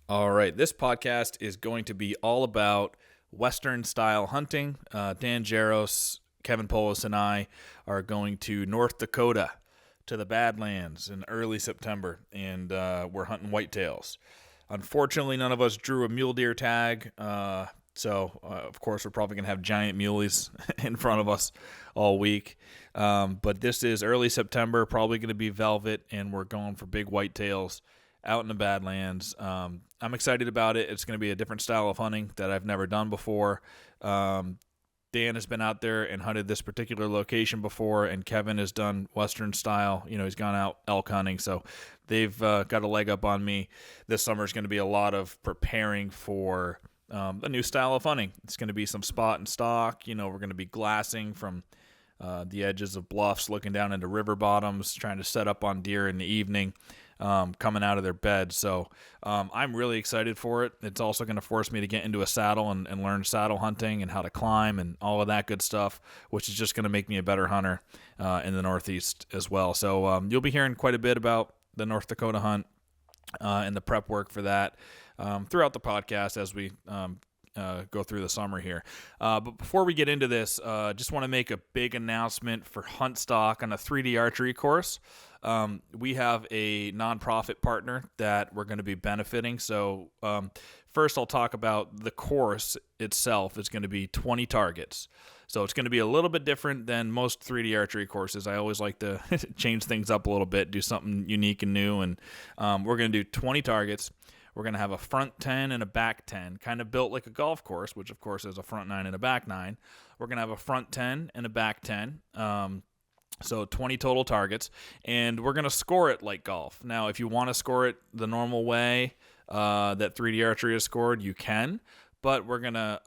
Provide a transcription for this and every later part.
All right, this podcast is going to be all about Western-style hunting. Dan Jaros, Kevin Poulos, and I are going to North Dakota to the Badlands in early September, and we're hunting whitetails. Unfortunately, none of us drew a mule deer tag, so of course we're probably going to have giant muleys in front of us all week. But this is early September, probably going to be velvet, and we're going for big whitetails out in the Badlands. I'm excited about it. It's going to be a different style of hunting that I've never done before. Dan has been out there and hunted this particular location before, and Kevin has done Western style. He's gone out elk hunting, so they've got a leg up on me. This summer is going to be a lot of preparing for a new style of hunting. It's going to be some spot and stock. We're going to be glassing from the edges of bluffs, looking down into river bottoms, trying to set up on deer in the evening, coming out of their bed. So I'm really excited for it. It's also going to force me to get into a saddle and learn saddle hunting and how to climb and all of that good stuff, which is just going to make me a better hunter in the Northeast as well. So you'll be hearing quite a bit about the North Dakota hunt and the prep work for that throughout the podcast as we go through the summer here. But before we get into this, just want to make a big announcement for Hunt Stock on a 3D archery course. We have a nonprofit partner that we're going to be benefiting. So first I'll talk about the course itself. It's going to be 20 targets. So it's going to be a little bit different than most 3D archery courses. I always like to change things up a little bit, do something unique and new. And we're going to do 20 targets. We're going to have a front 10 and a back 10, kind of built like a golf course, which of course is a front 9 and a back 9. We're going to have a front 10 and a back 10. So 20 total targets, and we're going to score it like golf. Now, if you want to score it the normal way that 3D archery is scored, you can, but we're going to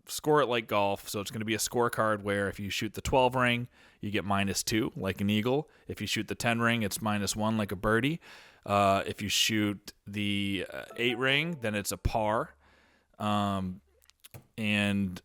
score it like golf. So it's going to be a scorecard where if you shoot the 12 ring, you get -2 like an eagle. If you shoot the 10 ring, it's -1 like a birdie. If you shoot the 8 ring, then it's a par, and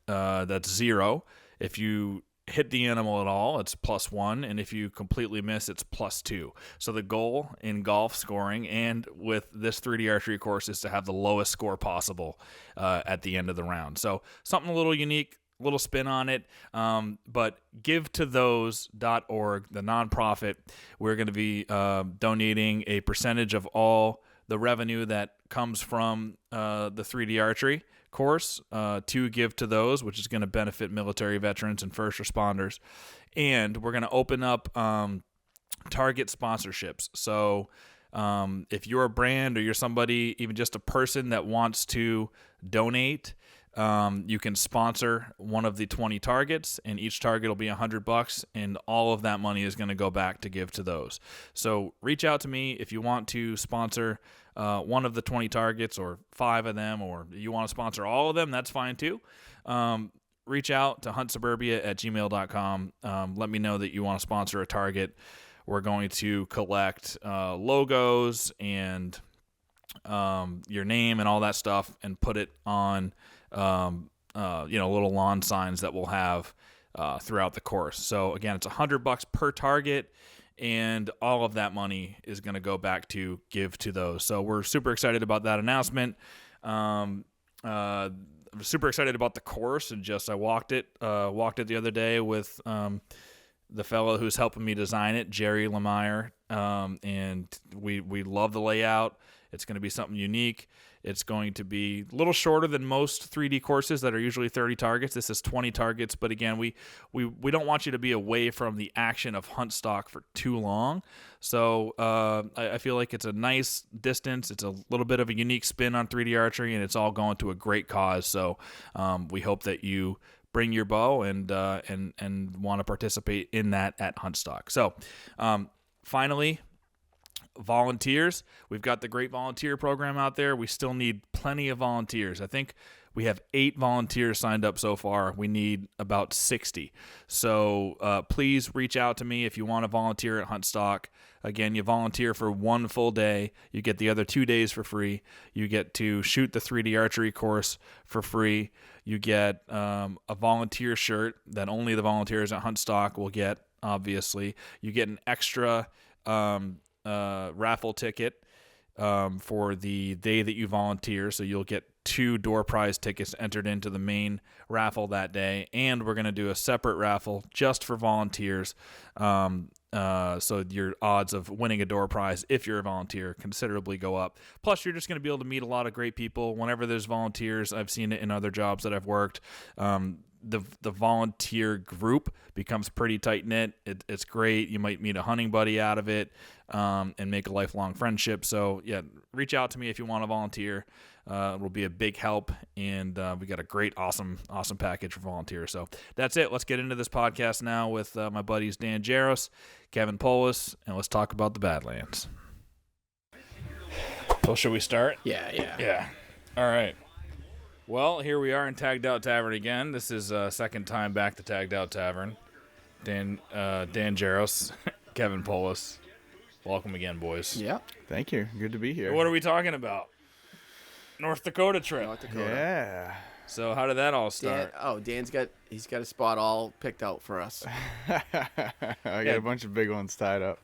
that's 0. If you hit the animal at all, it's +1, and if you completely miss, it's +2. So the goal in golf scoring and with this 3D archery course is to have the lowest score possible at the end of the round. So something a little unique, little spin on it, but givetothose.org, the nonprofit, we're going to be donating a percentage of all the revenue that comes from the 3D archery course to give to those, which is going to benefit military veterans and first responders. And we're going to open up target sponsorships. So if you're a brand or you're somebody, even just a person that wants to donate, you can sponsor one of the 20 targets, and each target will be $100, and all of that money is going to go back to give to those. So reach out to me if you want to sponsor one of the 20 targets or 5 of them, or you want to sponsor all of them, that's fine too. Reach out to huntsuburbia@gmail.com. Let me know that you want to sponsor a target. We're going to collect logos and your name and all that stuff and put it on little lawn signs that we'll have throughout the course. So again, it's $100 per target, and all of that money is going to go back to give to those. So we're super excited about that announcement. I'm super excited about the course, and I walked it the other day with the fellow who's helping me design it, Jerry Lemire, and we love the layout. It's going to be something unique. It's going to be a little shorter than most 3D courses that are usually 30 targets. This is 20 targets, but again, we don't want you to be away from the action of hunt stock for too long. So I feel like it's a nice distance. It's a little bit of a unique spin on 3D archery, and it's all going to a great cause. So we hope that you bring your bow and want to participate in that at Hunt Stock. So finally, volunteers. We've got the great volunteer program out there. We still need plenty of volunteers. I think we have 8 volunteers signed up so far. We need about 60. So please reach out to me if you want to volunteer at Hunt Stock. Again, you volunteer for 1 full day. You get the other 2 days for free. You get to shoot the 3D archery course for free. You get a volunteer shirt that only the volunteers at Hunt Stock will get, obviously. You get an extra raffle ticket for the day that you volunteer. So you'll get 2 door prize tickets entered into the main raffle that day, and we're going to do a separate raffle just for volunteers. So your odds of winning a door prize, if you're a volunteer, considerably go up. Plus, you're just going to be able to meet a lot of great people. Whenever there's volunteers, I've seen it in other jobs that I've worked. The volunteer group becomes pretty tight knit. It's great. You might meet a hunting buddy out of it, and make a lifelong friendship. So yeah, reach out to me if you want to volunteer. It will be a big help, and we got a great, awesome package for volunteers. So that's it. Let's get into this podcast now with my buddies Dan Jaros, Kevin Poulos, and let's talk about the Badlands. So should we start? Yeah. All right. Well, here we are in Tagged Out Tavern again. This is second time back to Tagged Out Tavern. Dan Jaros, Kevin Poulos. Welcome again, boys. Yeah. Thank you. Good to be here. What are we talking about? North Dakota trip. North Dakota. Yeah. So how did that all start? Dan's got a spot all picked out for us. I got a bunch of big ones tied up.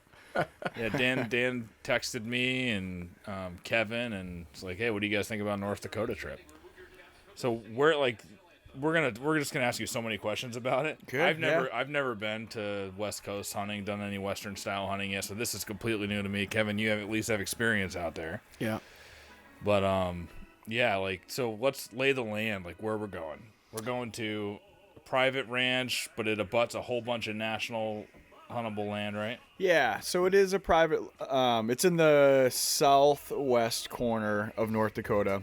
Yeah, Dan texted me and Kevin, and it's like, hey, what do you guys think about North Dakota trip? So we're just gonna ask you so many questions about it. Good, I've never been to West Coast hunting, done any Western style hunting yet, so this is completely new to me. Kevin, you at least have experience out there. Yeah. But so let's lay the land, like where we're going. We're going to a private ranch, but it abuts a whole bunch of national huntable land, right? Yeah, so it is a private, it's in the southwest corner of North Dakota.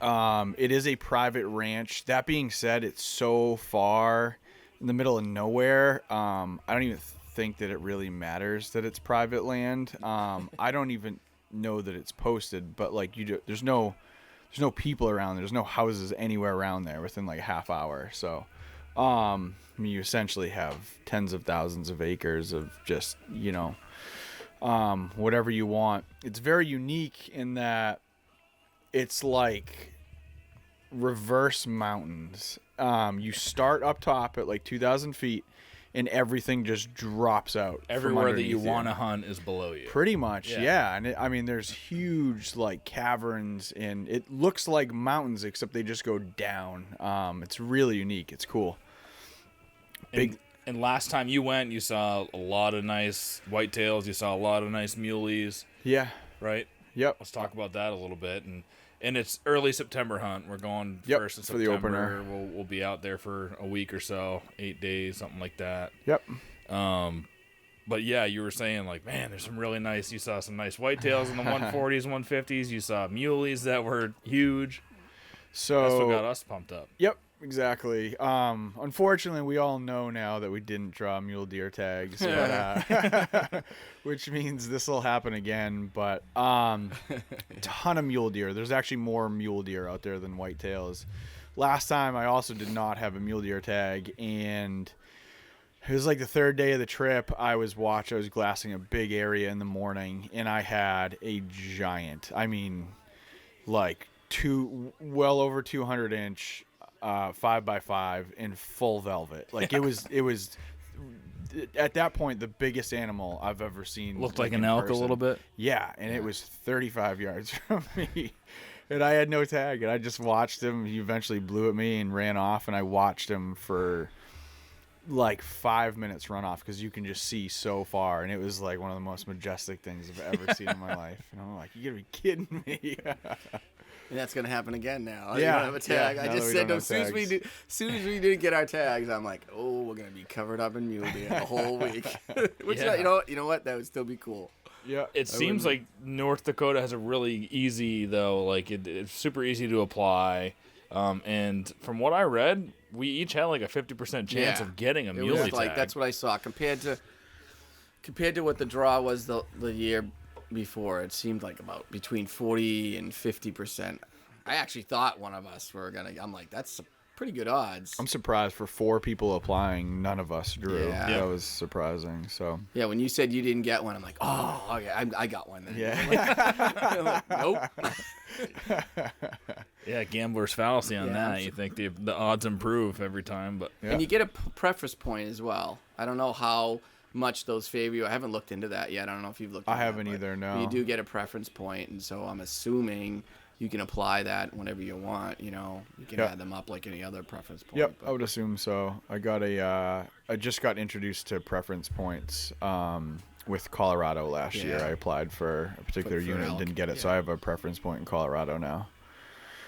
It is a private ranch. That being said, it's so far in the middle of nowhere. I don't even think that it really matters that it's private land. I don't even know that it's posted, but like there's no people around there. There's no houses anywhere around there within like a half hour. So, you essentially have tens of thousands of acres of just, whatever you want. It's very unique in that it's like reverse mountains. You start up top at like 2,000 feet, and everything just drops out. Everywhere that you want to hunt is below you. Pretty much, yeah. And there's huge like caverns, and it looks like mountains, except they just go down. It's really unique. It's cool. Big. And last time you went, you saw a lot of nice whitetails. You saw a lot of nice muleys. Yeah. Right? Yep. Let's talk about that a little bit. And it's early September hunt. We're going first of September. For the opener. We'll be out there for a week or so, 8 days, something like that. Yep. But yeah, you were saying like, man, there's some really nice. You saw some nice whitetails in the 140s, 150s. You saw muleys that were huge. So that's what got us pumped up. Yep. Exactly. Unfortunately, we all know now that we didn't draw mule deer tags, but, which means this will happen again. But ton of mule deer. There's actually more mule deer out there than whitetails. Last time, I also did not have a mule deer tag, and it was like the third day of the trip. I was glassing a big area in the morning, and I had a giant. Like well over 200-inch. 5x5 in full velvet. Like it was at that point the biggest animal I've ever seen. Looked like an elk a little bit. Yeah, and it was 35 yards from me, and I had no tag, and I just watched him. He eventually blew at me and ran off, and I watched him for like 5 minutes run off because you can just see so far, and it was like one of the most majestic things I've ever seen in my life. And I'm like, you gotta be kidding me. And that's gonna happen again now. Yeah, you don't have a tag. yeah, I just said as soon as we didn't get our tags, I'm like, oh, we're gonna be covered up in mule deer the whole week. Which you know what? That would still be cool. Yeah. It seems like North Dakota has a really easy though. Like it's super easy to apply. And from what I read, we each had like a 50% chance of getting a muley tag. Like that's what I saw compared to what the draw was the year before. It seemed like about between 40 and 50%. I actually thought one of us were gonna. I'm like, that's pretty good odds. I'm surprised for 4 people applying, none of us drew. Yeah. That was surprising. So yeah, when you said you didn't get one, I'm like, oh, okay, I got one then. yeah. Nope. Yeah, gambler's fallacy on that. You think the odds improve every time, but and you get a preface point as well. I don't know how much those favor you. I haven't looked into that yet. I don't know if you've looked into I haven't that, either, but no. you do get a preference point, and so I'm assuming you can apply that whenever you want. You can add them up like any other preference point. Yep, but- I would assume so. I just got introduced to preference points with Colorado last year. Yeah. I applied for a particular For unit and elk, didn't get it, so yeah. I have a preference point in Colorado now,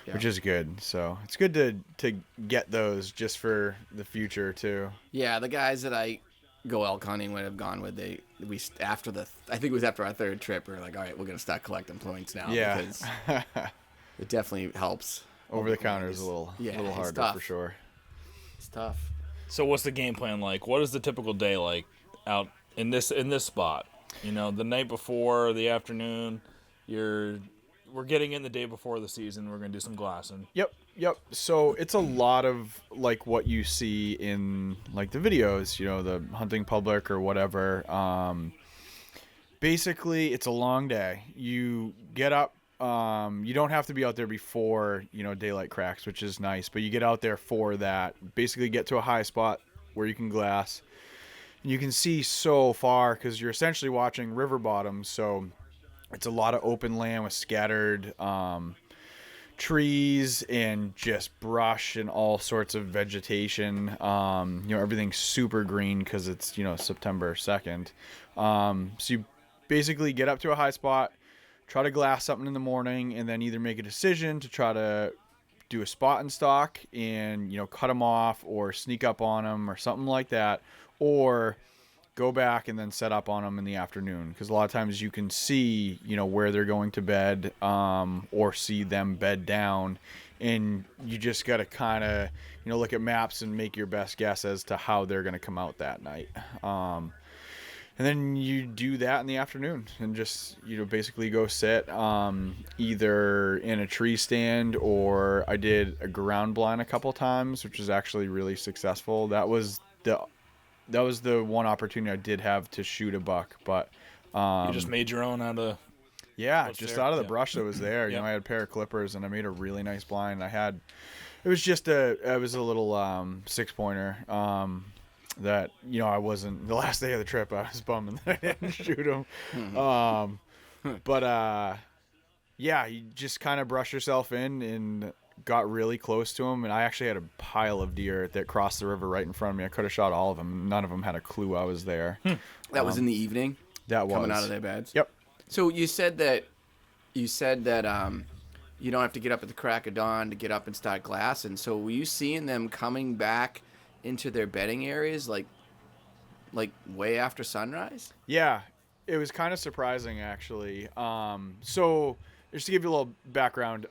which Yeah. is good. So it's good to get those just for the future too. Yeah, the guys that I go elk hunting with have gone with after I think it was after our third trip, we were like, all right, we're gonna start collecting points now Yeah. because it definitely helps. Over the counter is a little it's harder tough. for sure. It's tough. So what's the game plan like? What is the typical day like out in this spot? The night before, the afternoon, we're getting in the day before the season. We're gonna do some glassing. Yep. So it's a lot of like what you see in like the videos, the hunting public or whatever. Basically, it's a long day. You get up. You don't have to be out there before daylight cracks, which is nice. But you get out there for that. Basically, get to a high spot where you can glass. And you can see so far because you're essentially watching river bottoms. So it's a lot of open land with scattered trees and just brush and all sorts of vegetation. Everything's super green because it's September 2nd. So you basically get up to a high spot, try to glass something in the morning, and then either make a decision to try to do a spot and stock and cut them off or sneak up on them or something like that, or go back and then set up on them in the afternoon, because a lot of times you can see where they're going to bed, or see them bed down, and you just got to kind of look at maps and make your best guess as to how they're going to come out that night. And then you do that in the afternoon and just, basically go sit either in a tree stand, or I did a ground blind a couple times, which was actually really successful. That was the one opportunity I did have to shoot a buck, but You just made your own out of what's just there? out of the Yeah. brush that was there. Yep. I had a pair of clippers and I made a really nice blind. It was a little 6-pointer. That I wasn't, the last day of the trip I was bumming that I didn't shoot him. But you just kind of brush yourself in and got really close to him, and I actually had a pile of deer that crossed the river right in front of me. I could have shot all of them. None of them had a clue I was there. That was in the evening. That was coming out of their beds. Yep. So you said that you don't have to get up at the crack of dawn to get up and start glassing. So were you seeing them coming back into their bedding areas like way after sunrise? Yeah, it was kind of surprising actually. So just to give you a little background,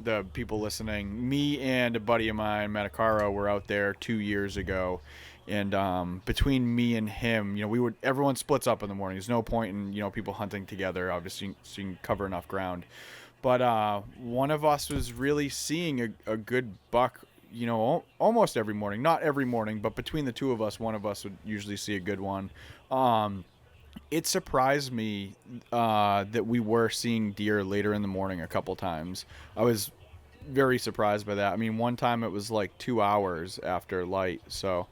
the people listening, me and a buddy of mine, Matacaro, were out there 2 years ago, and between me and him, everyone splits up in the morning. There's no point in people hunting together, obviously, so you can cover enough ground. But one of us was really seeing a good buck, almost every morning. Not every morning, but between the two of us, one of us would usually see a good one. It surprised me that we were seeing deer later in the morning a couple times. I was very surprised by that. I mean, one time it was like 2 hours after light. So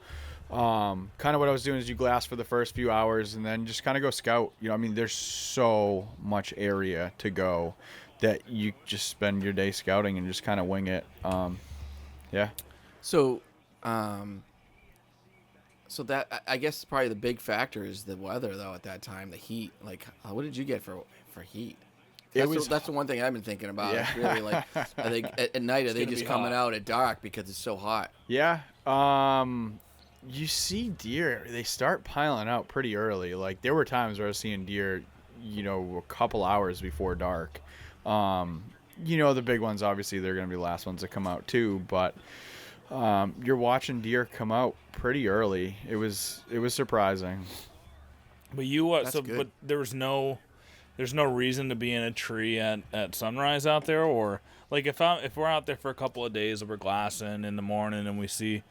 kind of what I was doing is you glass for the first few hours and then just kind of go scout. There's so much area to go that you just spend your day scouting and just kind of wing it. Yeah. So that, I guess probably the big factor is the weather though at that time, the heat. Like, what did you get for heat? That's the one thing I've been thinking about. Yeah. It's really like, are they at night? Are they gonna just be coming hot. out at dark because it's so hot? Yeah. You see deer, they start piling out pretty early. Like there were times where I was seeing deer, a couple hours before dark. The big ones, obviously, they're going to be the last ones that come out too, but you're watching deer come out pretty early. It was surprising. But That's good. but there's no reason to be in a tree at sunrise out there, or like if we're out there for a couple of days and we're glassing in the morning and we see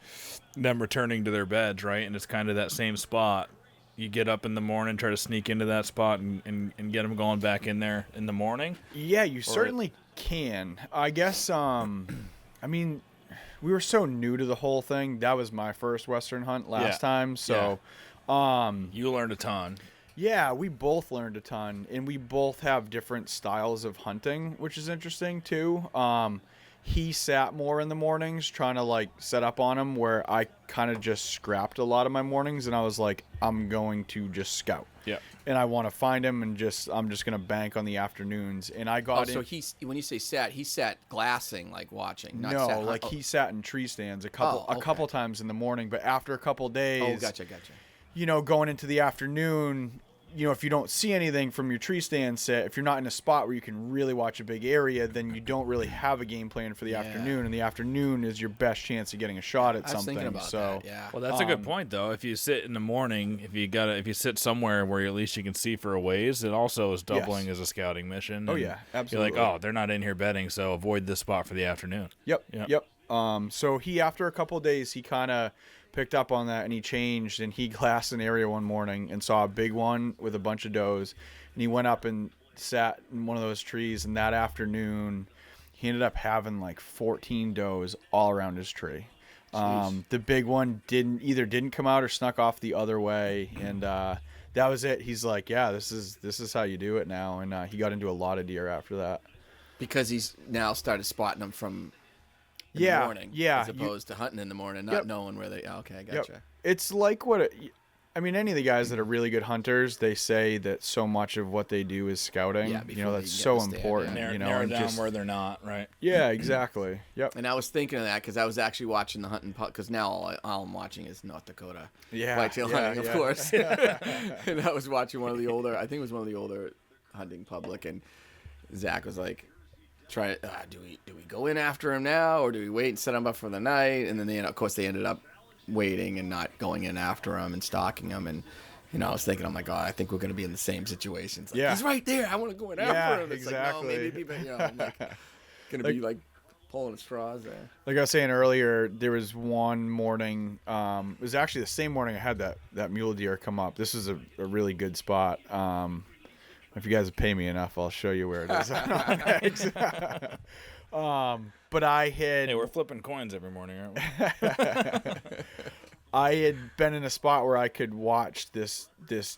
them returning to their beds, right, and it's kind of that same spot. You get up in the morning, try to sneak into that spot and get them going back in there in the morning. Yeah, you certainly can. I guess, we were so new to the whole thing. That was my first Western hunt last time. So, You learned a ton. Yeah, we both learned a ton, and we both have different styles of hunting, which is interesting too. He sat more in the mornings trying to like set up on him, where I kind of just scrapped a lot of my mornings, and I was like, I'm going to just scout. Yeah. And I want to find him, and I'm just gonna bank on the afternoons. And I got so when you say sat, he sat glassing, like watching. Not no, sat, like he sat in tree stands a couple times in the morning, but after a couple days. Oh, gotcha. You know, going into the afternoon, you know, if you don't see anything from your tree stand set, if you're not in a spot where you can really watch a big area, then you don't really have a game plan for the afternoon, and the afternoon is your best chance of getting a shot at something. Thinking about that, yeah. Well, that's a good point, though. If you sit in the morning, if you sit somewhere where at least you can see for a ways, it also is doubling as a scouting mission. Oh yeah, absolutely. You're like, oh, they're not in here bedding, so avoid this spot for the afternoon. Yep. So he, after a couple of days, he kind of picked up on that, and he changed, and he glassed an area one morning and saw a big one with a bunch of does, and he went up and sat in one of those trees, and that afternoon he ended up having like 14 does all around his tree. The big one didn't come out or snuck off the other way, and that was it. He's like, yeah, this is how you do it now, and he got into a lot of deer after that because he's now started spotting them from the morning, as opposed to hunting in the morning, not knowing where they. Okay, I gotcha. Yep. It's like any of the guys that are really good hunters, they say that so much of what they do is scouting. Yeah, you know, that's so important. You know, narrow down where they're not, right? Yeah, exactly. Yep. And I was thinking of that because I was actually watching the hunting because now all I'm watching is North Dakota. Yeah, whitetail hunting, of course. And I was watching one of the older. I think it was one of the older hunting public, and Zach was like, do we go in after him now, or do we wait and set him up for the night? And then of course they ended up waiting and not going in after him and stalking him. And I was thinking, oh my god, I think we're going to be in the same situation. Like, he's right there. I want to go in after him. It's exactly. Like, no, maybe people, I'm like going to be like pulling at straws there. Like I was saying earlier, there was one morning. It was actually the same morning I had that mule deer come up. This is a really good spot. If you guys pay me enough, I'll show you where it is. But I had... Hey, we're flipping coins every morning, aren't we? I had been in a spot where I could watch this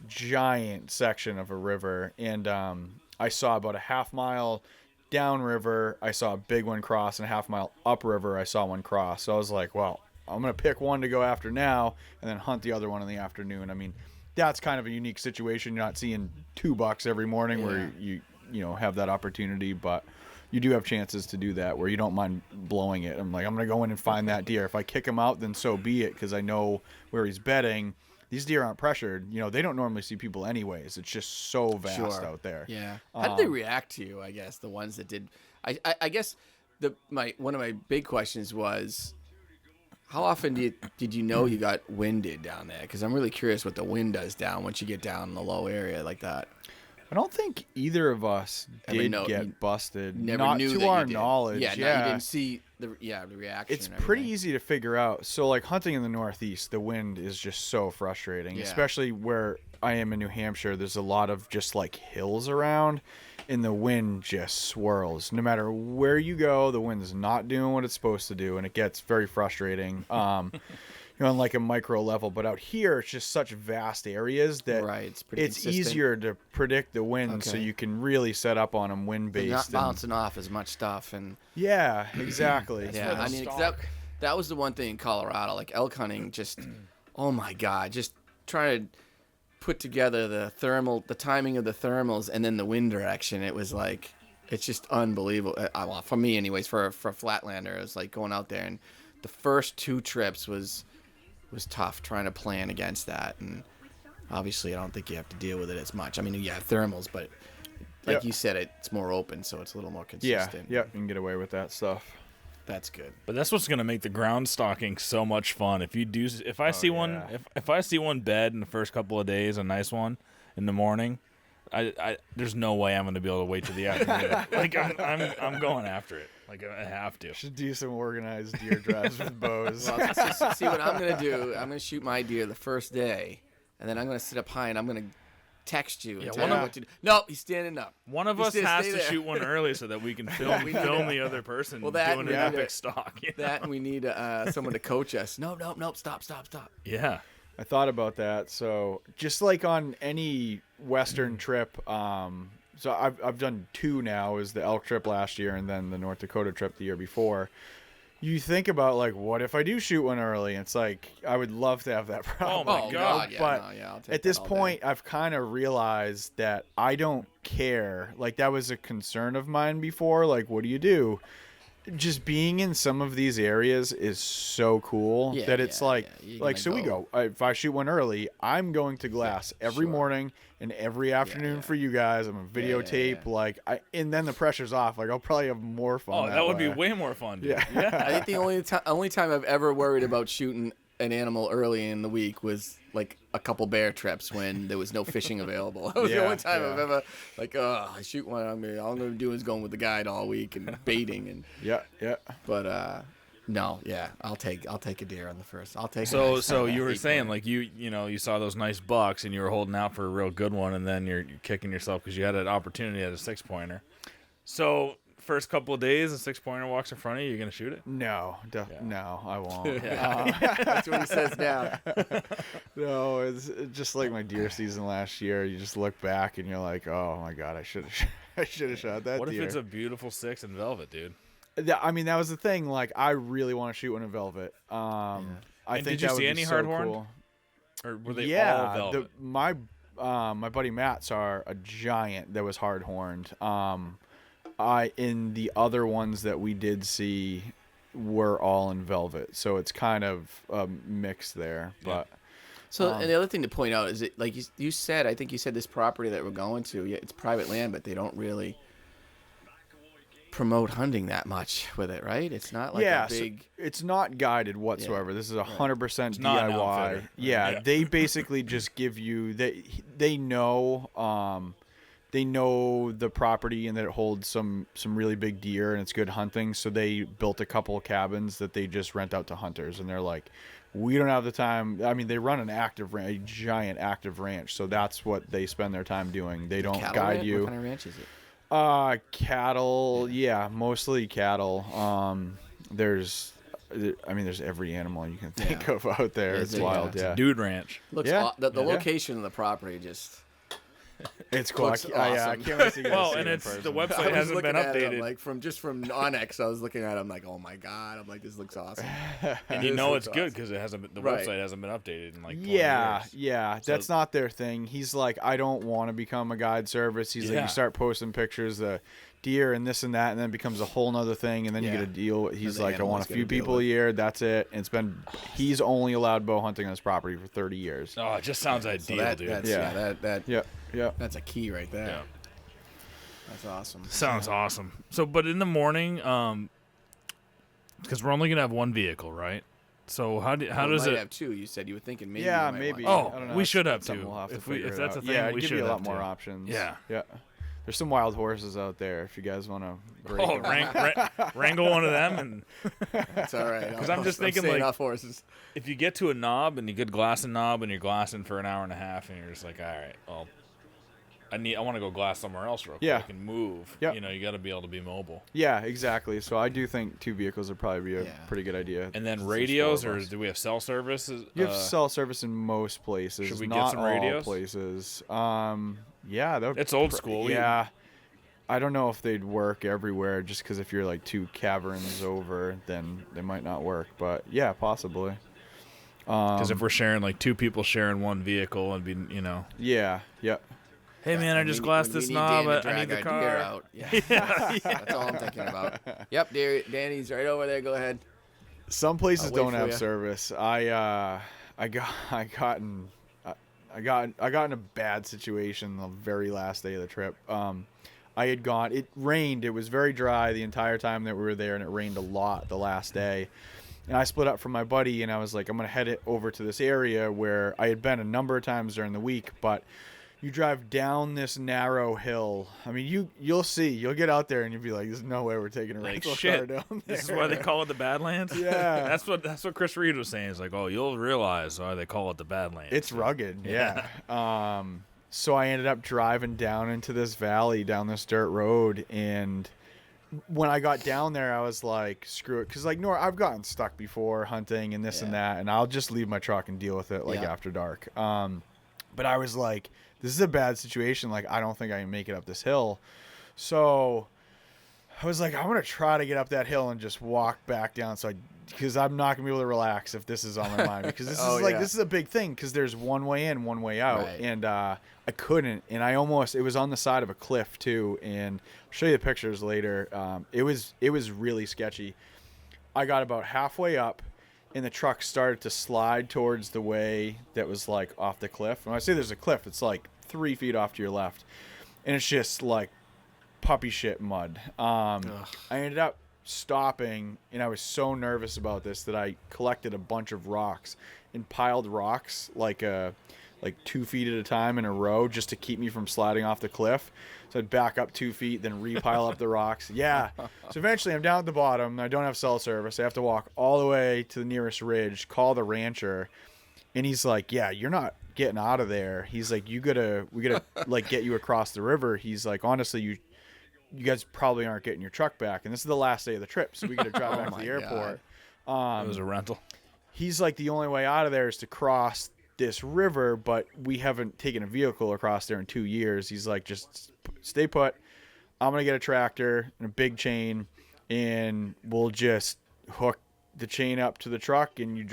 giant section of a river, and I saw about a half mile downriver, I saw a big one cross, and a half mile upriver, I saw one cross. So I was like, well, I'm going to pick one to go after now, and then hunt the other one in the afternoon. I mean, that's kind of a unique situation. You're not seeing 2 bucks every morning where you have that opportunity, but you do have chances to do that where you don't mind blowing it. I'm like, I'm going to go in and find that deer. If I kick him out, then so be it, because I know where he's bedding. These deer aren't pressured. They don't normally see people anyways. It's just so vast out there. Yeah. How did they react to you, I guess, the ones that did? I guess one of my big questions was, how often did you know you got winded down there? Because I'm really curious what the wind does down once you get down in the low area like that. I don't think either of us did get busted. Not knew to our knowledge. Yeah, no, you didn't see the reaction. It's pretty easy to figure out. So, like, hunting in the Northeast, the wind is just so frustrating, especially where I am in New Hampshire. There's a lot of just, like, hills around, and the wind just swirls. No matter where you go, the wind's not doing what it's supposed to do, and it gets very frustrating. On like a micro level, but out here it's just such vast areas that it's easier to predict the wind, so you can really set up on them wind based. Not bouncing off as much stuff, and exactly. I mean that was the one thing in Colorado, like elk hunting. Just oh my god, just trying to put together the timing of the thermals, and then the wind direction. It was like it's just unbelievable. Well, for me, anyways, for a flatlander, it was like going out there, and the first 2 trips was tough trying to plan against that, and obviously I don't think you have to deal with it as much. I mean, you have thermals, but like you said, it's more open, so it's a little more consistent. You can get away with that stuff. That's good. But that's what's gonna make the ground stalking so much fun. If I see one bed in the first couple of days, a nice one in the morning, there's no way I'm gonna be able to wait till the afternoon. Like I'm going after it. Like I have to. Should do some organized deer drives with bows. Well, see what I'm gonna do. I'm gonna shoot my deer the first day, and then I'm gonna sit up high and I'm gonna text you and tell you what to do. No, he's standing up. One of us has to shoot one early so that we can film the other person doing an epic stalk. That and we need someone to coach us. No, stop. Yeah. I thought about that. So just like on any Western trip, so I've done 2 now. Is the elk trip last year and then the North Dakota trip the year before. You think about like, what if I do shoot one early? And it's like, I would love to have that problem. my God. Yeah, But no, yeah, I'll take at that this all day. point, I've kind of realized that I don't care. Like, that was a concern of mine before. Like, what do you do? Just being in some of these areas is so cool Yeah, that it's yeah, like, yeah. You're like, so gonna we go, if I shoot one early, I'm going to glass every sure. morning and every afternoon yeah. for you guys. I'm gonna videotape, yeah. like, and then the pressure's off. Like, I'll probably have more fun. Oh, that would be way. way more fun, dude. Yeah. I think the only time I've ever worried about shooting an animal early in the week was like a couple bear trips when there was no fishing available. That was the Yeah, only time yeah. I've ever like, I shoot one. All I'm gonna do is going with the guide all week and baiting and. Yeah. But no, yeah, I'll take a deer on the first. I'll take. So you were saying like you saw those nice bucks and you were holding out for a real good one, and then you're kicking yourself because you had an opportunity at a 6-pointer. So first couple of days, a 6-pointer walks in front of you, you're gonna shoot it? No, no, I won't. That's what he says now. No, it's just like my deer season last year. You just look back and you're like, oh my god, I should have shot that What deer. if it's a beautiful 6 in velvet, dude? I mean, that was the thing. Like, I really want to shoot one in velvet. I And think did you that would see be any so hard-horned? cool. Or were they Yeah, all velvet? my buddy Matt saw a giant that was hard horned. In the other ones that we did see were all in velvet, so it's kind of mixed there. But So and the other thing to point out is it like you said, I think you said this property that we're going to, yeah, it's private land, but they don't really promote hunting that much with it, right? It's not like a big. so it's not guided whatsoever. This is 100% not an DIY. outfitter. Yeah, they basically just give you they know the property and that it holds some really big deer and it's good hunting. So they built a couple of cabins that they just rent out to hunters, and they're like, we don't have the time. I mean, they run a giant active ranch, so that's what they spend their time doing. They don't Cattle guide ranch? you. What kind of ranch is it? Cattle, yeah, mostly cattle. There's every animal you can think of out there. Yeah, It's yeah. wild, yeah. Dude Ranch. Looks Yeah, the yeah. location of the property just. It's cool. Looks I awesome. can't wait to get Well, to see and it in it's person. the I website was hasn't looking been at it, updated. like from Onyx, I was looking at it. I'm like, oh my god! I'm like, this looks awesome. And you This know looks it's good awesome. because it hasn't. The Right. website hasn't been updated in like 20 Yeah, years. yeah. So- That's not their thing. He's like, I don't want to become a guide service. He's like, Yeah. you start posting pictures of deer and this and that, and then it becomes a whole nother thing, and then you Yeah. get a deal. He's the like, I want animals a few gotta deal people a with. year. That's it. And he's only allowed bow hunting on this property for 30 years. Oh, it just sounds So ideal, dude. that's, Yeah. Yeah. that's a key right there. Yeah. That's awesome. Sounds awesome. So, but in the morning, because we're only gonna have one vehicle, right? So how We does might it? have two. You said you were thinking maybe. Yeah, you might maybe. want- Oh, I don't know. we That's- should have that's something two. We'll have to If we- figure if it that's a out. thing, yeah, we it'd give should you a lot have more two. options. Yeah. Yeah. There's some wild horses out there if you guys want to break Oh, them. wrangle one of them, and That's all right. 'Cause I'm just thinking, staying like- off horses. if you get to a knob and you get glassing knob and you're glassing for an hour and a half, and you're just like, all right, well, I want to go glass somewhere else real Yeah. quick and move. Yep. You know, you got to be able to be mobile. Yeah, exactly. So I do think 2 vehicles would probably be a Yeah. pretty good idea. And then There's radios, 4 of or us. do we have cell services? You have cell service in most places. Should we get not some all radios? places. Yeah, that would It's old school. We- Yeah. I don't know if they'd work everywhere just because if you're like 2 caverns over, then they might not work. But yeah, possibly. Because if we're sharing, like 2 people sharing one vehicle, and be, you know, Yeah, yeah. hey man, I just glassed this knob. I need the car. Out. Yeah. That's all I'm thinking about. Yep, Danny's right over there. Go ahead. Some places I'll wait don't for have ya. service. I got in a bad situation the very last day of the trip. It rained. It was very dry the entire time that we were there, and it rained a lot the last day. And I split up from my buddy, and I was like, I'm going to head it over to this area where I had been a number of times during the week, but you drive down this narrow hill. I mean, you'll see. You'll get out there, and you'll be like, there's no way we're taking a Like rental car shit. down there. This is why they call it the Badlands. Yeah. that's what Chris Reed was saying. It's like, oh, you'll realize why they call it the Badlands. It's rugged, yeah. So I ended up driving down into this valley, down this dirt road, and when I got down there, I was like, screw it. Because, like, I've gotten stuck before hunting and this and that, and I'll just leave my truck and deal with it, like, after dark. But I was like, this is a bad situation. Like, I don't think I can make it up this hill. So I was like, I want to try to get up that hill and just walk back down. Because I'm not going to be able to relax if this is on my mind. Because this this is a big thing. Because there's one way in, one way out. Right. And I couldn't. And it was on the side of a cliff, too. And I'll show you the pictures later. It was really sketchy. I got about halfway up, and the truck started to slide towards the way that was, like, off the cliff. When I say there's a cliff, it's, like, 3 feet off to your left. And it's just, like, puppy shit mud. I ended up stopping, and I was so nervous about this that I collected a bunch of rocks and piled rocks like 2 feet at a time in a row just to keep me from sliding off the cliff. So I'd back up 2 feet, then repile up the rocks. Yeah. So eventually I'm down at the bottom. I don't have cell service. I have to walk all the way to the nearest ridge, call the rancher, and he's like, yeah, you're not getting out of there. He's like, we gotta like get you across the river. He's like, honestly, you guys probably aren't getting your truck back. And this is the last day of the trip, so we got to drive back to the airport. It was a rental. He's like, the only way out of there is to cross this river, but we haven't taken a vehicle across there in 2 years. He's like, just stay put. I'm going to get a tractor and a big chain, and we'll just hook the chain up to the truck, and you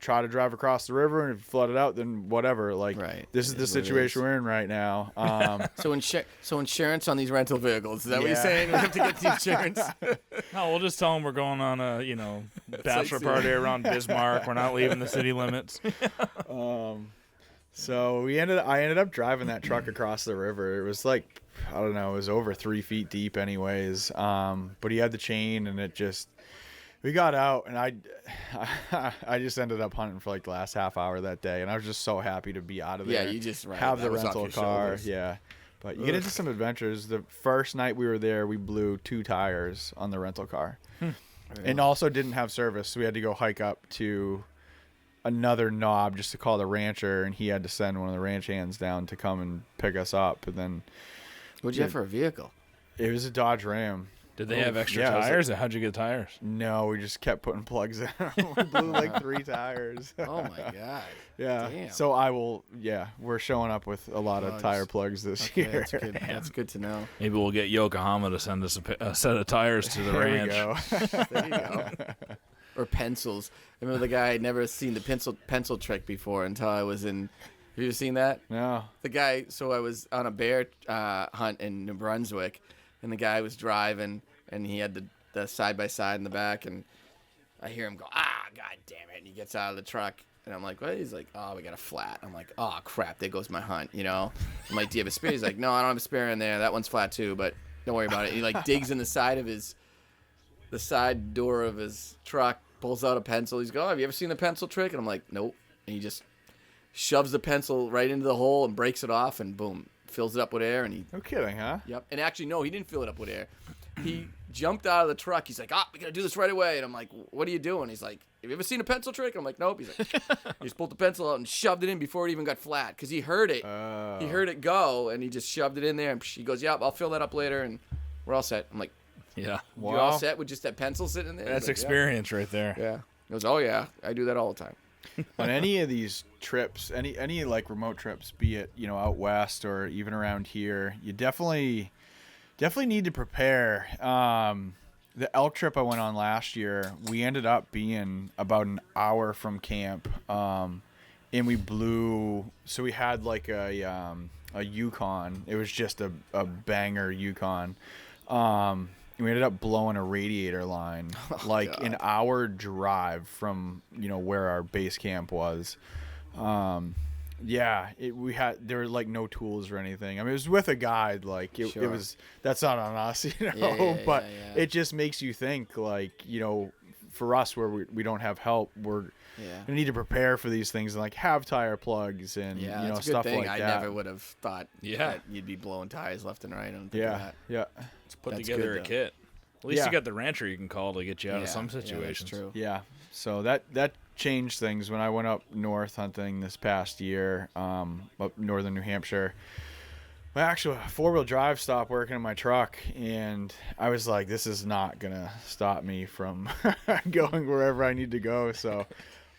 try to drive across the river, and if you flood it out, then whatever. Like, this is the situation we're in right now. So insurance on these rental vehicles, is that what you're saying? We have to get the insurance? No, we'll just tell them we're going on a, bachelor party around Bismarck. We're not leaving the city limits. So I ended up driving that truck across the river. It was like, I don't know, it was over 3 feet deep anyways. But he had the chain, and we got out, and I just ended up hunting for like the last half hour that day, and I was just so happy to be out of there. Yeah, you just have the rental car. Shoulders. Yeah, but you get into some adventures. The first night we were there, we blew 2 tires on the rental car, and also didn't have service, so we had to go hike up to another knob just to call the rancher, and he had to send one of the ranch hands down to come and pick us up. And then, what'd you have for a vehicle? It was a Dodge Ram. Did they have extra tires, or how'd you get tires? No, we just kept putting plugs in. We blew like 3 tires. Oh, my God. Yeah. Damn. So we're showing up with a lot of tire plugs this year. That's good. That's good to know. Maybe we'll get Yokohama to send us a set of tires to the ranch. There you go. Or pencils. I remember the guy had never seen the pencil trick before until I was in. Have you ever seen that? No. The guy. So I was on a bear hunt in New Brunswick, and the guy was driving, and he had the side by side in the back, and I hear him go, God damn it! And he gets out of the truck, and I'm like, what? He's like, oh, we got a flat. I'm like, oh crap, there goes my hunt. I'm like, do you have a spear? He's like, no, I don't have a spear in there. That one's flat too, but don't worry about it. And he like digs in the side door of his truck, pulls out a pencil. He's going, have you ever seen the pencil trick? And I'm like, nope. And he just shoves the pencil right into the hole and breaks it off, and boom, fills it up with air. And no kidding, huh? Yep. And actually, no, he didn't fill it up with air. He jumped out of the truck. He's like, we got to do this right away. And I'm like, what are you doing? He's like, have you ever seen a pencil trick? I'm like, nope. He's like, he just pulled the pencil out and shoved it in before it even got flat, because he heard it. He heard it go, and he just shoved it in there. And he goes, yep, I'll fill that up later, and we're all set. I'm like, yeah. Wow. You all set with just that pencil sitting in there? That's experience right there. Yeah. He goes, oh, yeah, I do that all the time. On any of these trips, any like remote trips, be it, out west or even around here, you definitely need to prepare. The elk trip I went on last year, we ended up being about an hour from camp, and we blew. So we had like a Yukon. It was just a banger Yukon. We ended up blowing a radiator line, an hour drive from where our base camp was. There were like no tools or anything. I mean, it was with a guide. Like it was. That's not on us, but it just makes you think. For us, where we don't have help, we're gonna need to prepare for these things and like have tire plugs and stuff like that. I never would have thought that you'd be blowing tires left and right. I don't think of that. Yeah. Let's put together a kit. At least you got the rancher you can call to get you out of some situations. Yeah, that's true. Yeah. So that changed things when I went up north hunting this past year, up northern New Hampshire. Well, actually, a 4-wheel drive stopped working in my truck, and I was like, this is not going to stop me from going wherever I need to go. So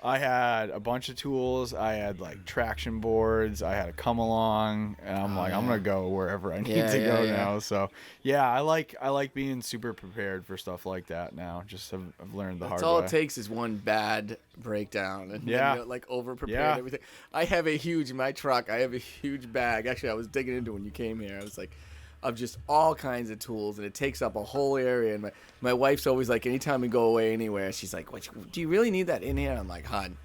I had a bunch of tools. I had like traction boards. I had a come along, and I'm like, I'm going to go wherever I need to go now. So yeah, I like being super prepared for stuff like that now. Just I've learned the hard way. That's all it takes is one bad breakdown, and then you're like over prepared everything. I have in my truck. I have a huge bag. Actually, I was digging into when you came here. I was like, of just all kinds of tools, and it takes up a whole area. And my wife's always like, anytime we go away anywhere, she's like, "What? Do you really need that in here?" I'm like, "Hon,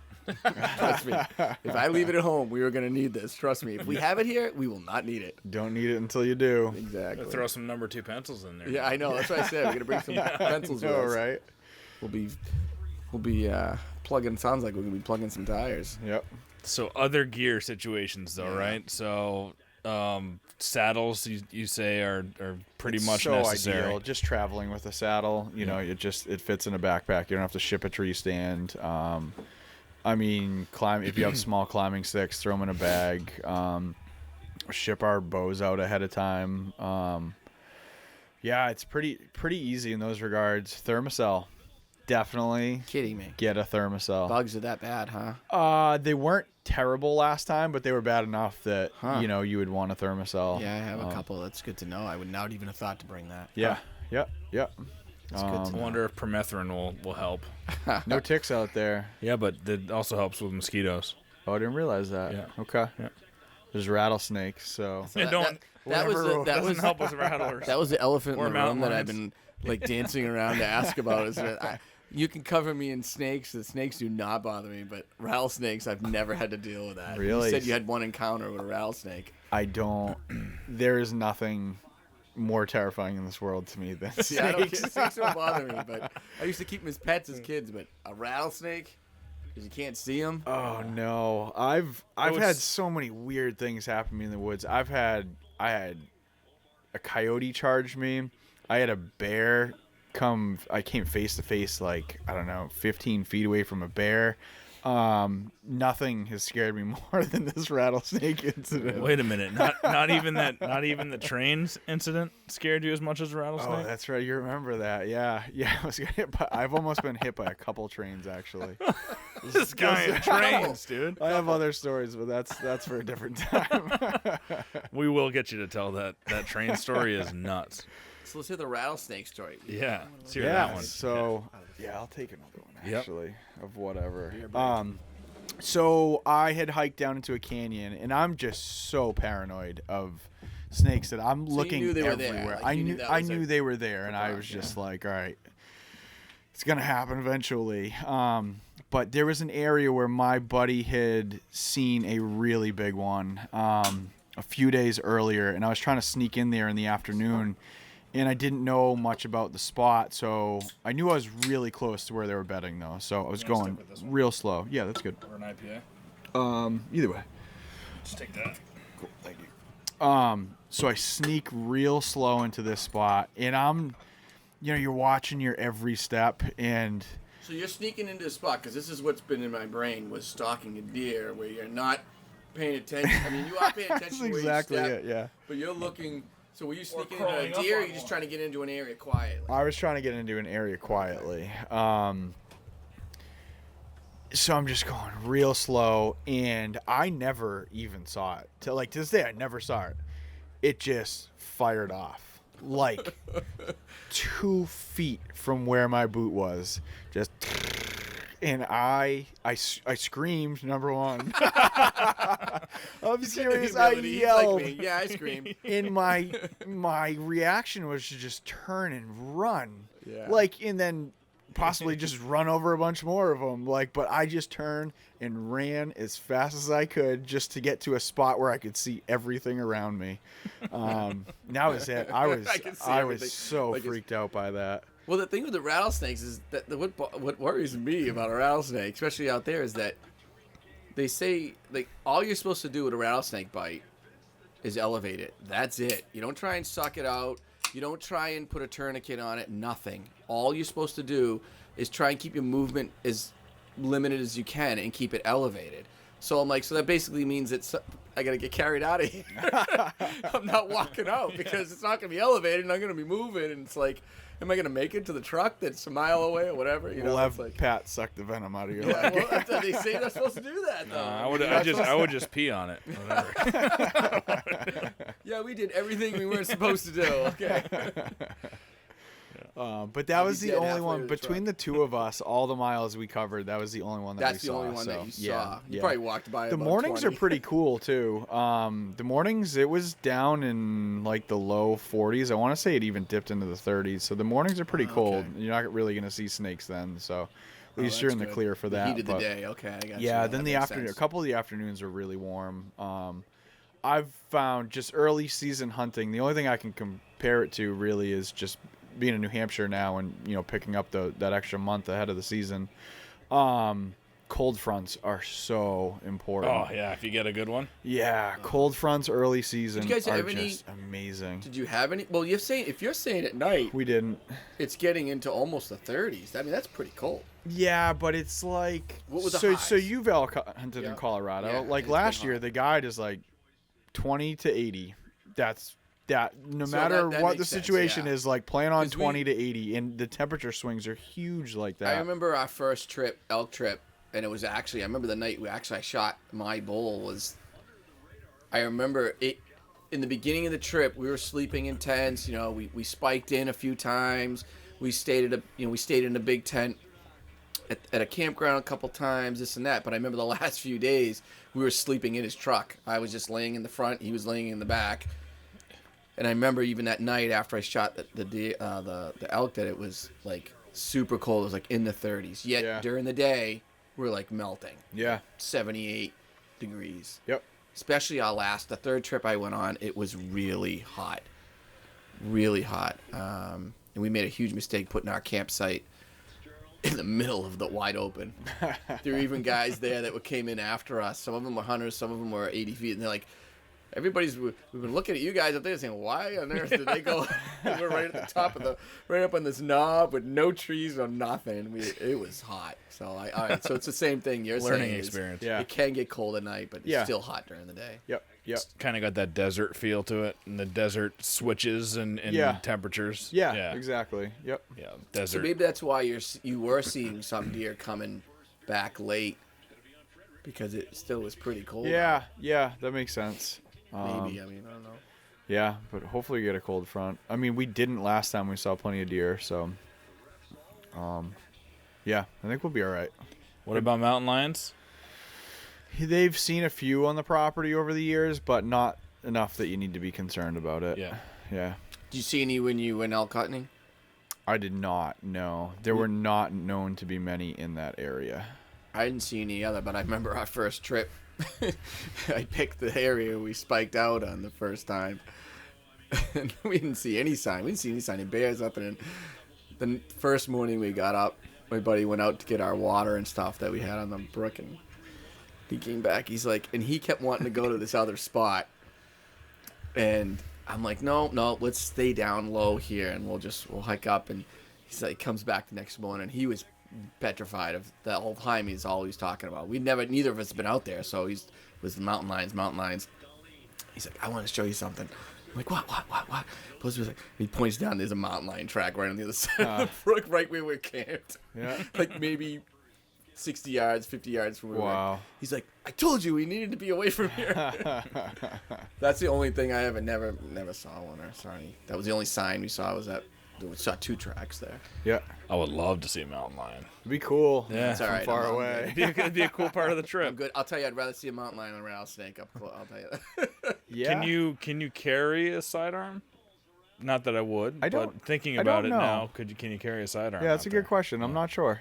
trust me. If I leave it at home, we are gonna need this. Trust me. If we have it here, we will not need it. Don't need it until you do." Exactly. Throw some number 2 pencils in there. Yeah, I know. That's what I said. We're gonna bring some pencils with us. Right? We'll be plugging. Sounds like we're gonna be plugging some tires. Yep. So other gear situations though, right? So saddles you say are pretty much so necessary. ideal. Just traveling with a saddle, you know, it fits in a backpack. You don't have to ship a tree stand. I mean, if you have small climbing sticks, throw them in a bag. Ship our bows out ahead of time. Yeah, it's pretty easy in those regards. Thermocell. Definitely Kidding me. get a thermocell. Bugs are that bad, huh? They weren't terrible last time, but they were bad enough that you would want a thermocell. Yeah, I have a couple. That's good to know. I would not even have thought to bring that. Yeah. Yep. That's good to I know. wonder if permethrin will help. No ticks out there. Yeah, but it also helps with mosquitoes. Oh, I didn't realize that. Yeah. Okay. Yeah. There's rattlesnakes, so It doesn't help with rattlers. That was the elephant Or in the room mountain that I've lions. been like dancing around to ask about. Is that you can cover me in snakes. The snakes do not bother me, but rattlesnakes, I've never had to deal with that. Really? You said you had one encounter with a rattlesnake. I don't. There is nothing more terrifying in this world to me than snakes. Yeah, I don't care. Snakes don't bother me, but I used to keep them as pets as kids. But a rattlesnake, because you can't see them. Oh no, I've had so many weird things happen to me in the woods. I had a coyote charge me. I had a bear I came face to face, like, I don't know, 15 feet away from a bear. Nothing has scared me more than this rattlesnake incident. Wait a minute, not even the trains incident scared you as much as a rattlesnake? Oh, that's right. You remember that? Yeah. I was hit by. I've almost been hit by a couple trains actually. This guy in trains, dude. I have other stories, but that's for a different time. We will get you to tell that train story is nuts. So let's hear the rattlesnake story. Yeah, let's hear that one. So I'll take another one Yep. actually of whatever. So I had hiked down into a canyon, and I'm just so paranoid of snakes that I'm looking you knew they were everywhere. there. Like, I you knew knew that I was knew a- they were there, and I was just like, all right, it's gonna happen eventually. But there was an area where my buddy had seen a really big one a few days earlier, and I was trying to sneak in there in the afternoon. And I didn't know much about the spot, so I knew I was really close to where they were bedding, though. So I was going real slow. Yeah, that's good. Or an IPA. Either way. Just take that. Cool, thank you. So I sneak real slow into this spot, and you're watching your every step, and So you're sneaking into a spot, because this is what's been in my brain, was stalking a deer, where you're not paying attention. I mean, you are paying attention that's where exactly you step, it. Yeah. but you're looking. So were you sneaking into crawling a up deer, or on are you just one. trying to get into an area quietly? I was trying to get into an area quietly. So I'm just going real slow, and I never even saw it. To this day, I never saw it. It just fired off, like 2 feet from where my boot was. Just, and I screamed, number one. I'm serious. I Humility, yelled. like me. Yeah, I screamed. And my reaction was to just turn and run. Yeah. And then possibly just run over a bunch more of them. But I just turned and ran as fast as I could just to get to a spot where I could see everything around me. And that was it. I could see was everything. so freaked out by that. Well, the thing with the rattlesnakes is that what worries me about a rattlesnake, especially out there, is that they say all you're supposed to do with a rattlesnake bite is elevate it. That's it. You don't try and suck it out. You don't try and put a tourniquet on it. Nothing. All you're supposed to do is try and keep your movement as limited as you can and keep it elevated. So I'm like, so that basically means I got to get carried out of here. I'm not walking out because it's not going to be elevated and I'm going to be moving. And it's like, am I going to make it to the truck that's a mile away or whatever? You know, We'll have it's like, Pat suck the venom out of your yeah, leg. well, they say they're supposed to do that, though. I would just pee on it. Whatever. Yeah, we did everything we weren't supposed to do. Okay. But that I'll was be the dead only halfway one to the between the two of us. All the miles we covered, that was the only one that That's we the saw. only one so, that you yeah, saw. You yeah. probably walked by The about mornings 20. are pretty cool too. The mornings it was down in like the low 40s. I want to say it even dipped into the 30s. So the mornings are pretty cold. Okay. You're not really gonna see snakes then. So at least Oh, you're in that's the good. clear for The that. heat of the but- day. Okay, I got you. Yeah, That then the makes afternoon, a sense. couple of the afternoons are really warm. I've found just early season hunting. The only thing I can compare it to really is just being in New Hampshire now and picking up that extra month ahead of the season. Cold fronts are so important. Oh yeah, if you get a good one. Yeah, cold fronts early season guys are have any- just amazing. Did you have any? Well, if you're saying at night, We didn't. it's getting into almost the 30s. I mean, that's pretty cold. Yeah, but it's like What was the so highs? you've hunted Yeah. in Colorado. Yeah, Like it's last been year, hot. the guide is like 20 to 80. That's that. No So matter that what the makes sense, situation yeah. is, like plan on 'Cause 20 to 80, and the temperature swings are huge like that. I remember our first elk trip, and it was actually, I remember the night I shot my bull was, I remember it, in the beginning of the trip, we were sleeping in tents, we spiked in a few times, we stayed in a big tent at a campground a couple times, this and that, but I remember the last few days, we were sleeping in his truck. I was just laying in the front, he was laying in the back. And I remember even that night after I shot the elk that it was like super cold. It was like in the 30s. Yet Yeah. during the day, we're like melting. Yeah. 78 degrees. Yep. Especially the third trip I went on, it was really hot. Really hot. And we made a huge mistake putting our campsite in the middle of the wide open. There were even guys there that came in after us. Some of them were hunters, some of them were 80 feet, and they're like, we've been looking at you guys up there saying, why on earth did they go? We're right at the top right up on this knob with no trees or nothing. It was hot. So all right, so it's the same thing you're Learning saying. experience. Yeah. It can get cold at night, but it's Yeah. still hot during the day. Yep. Kind of got that desert feel to it, and the desert switches and Yeah. temperaters. Yeah. Exactly. Yep. Yeah, So desert. maybe that's why you were seeing some deer coming back late, because it still was pretty cold. Yeah. Yeah. That makes sense. Maybe. I mean, I don't know. Yeah, but hopefully you get a cold front. I mean, we didn't last time. We saw plenty of deer, so yeah, I think we'll be all right. What about mountain lions? They've seen a few on the property over the years, but not enough that you need to be concerned about it. Yeah. Yeah. Did you see any when you went elk hunting? I did not, no. There were not known to be many in that area. I didn't see any other, but I remember our first trip. I picked the area we spiked out on the first time. And we didn't see any sign. We didn't see any sign of bears, nothing. And the first morning we got up, my buddy went out to get our water and stuff that we had on the brook, and he came back. He's like, and he kept wanting to go to this other spot. And I'm like, no, let's stay down low here, and we'll hike up. And he's like, comes back the next morning. He was petrified of the whole time. He's always talking about. Neither of us have been out there, so he's with mountain lions. He's like, I want to show you something. I'm like, what? Plus, he was like, he points down. There's a mountain lion track right on the other side of the brook, right where we're camped. Yeah. Like maybe 60 yards, 50 yards from where we were. Wow. He's like, I told you we needed to be away from here. That's the only thing I never saw one or saw any. That was the only sign we saw, was that we saw two tracks there. Yeah. I would love to see a mountain lion. It'd be cool. Yeah. It's all From right. far I'm away. It'd be a cool part of the I'm trip. good. I'll tell you, I'd rather see a mountain lion than a rattlesnake up close. I'll tell you that. Yeah. Can you carry a sidearm? Not that I would. I don't- But thinking I about don't it know. now, can you carry a sidearm? Yeah, that's out a there? good question. I'm not sure.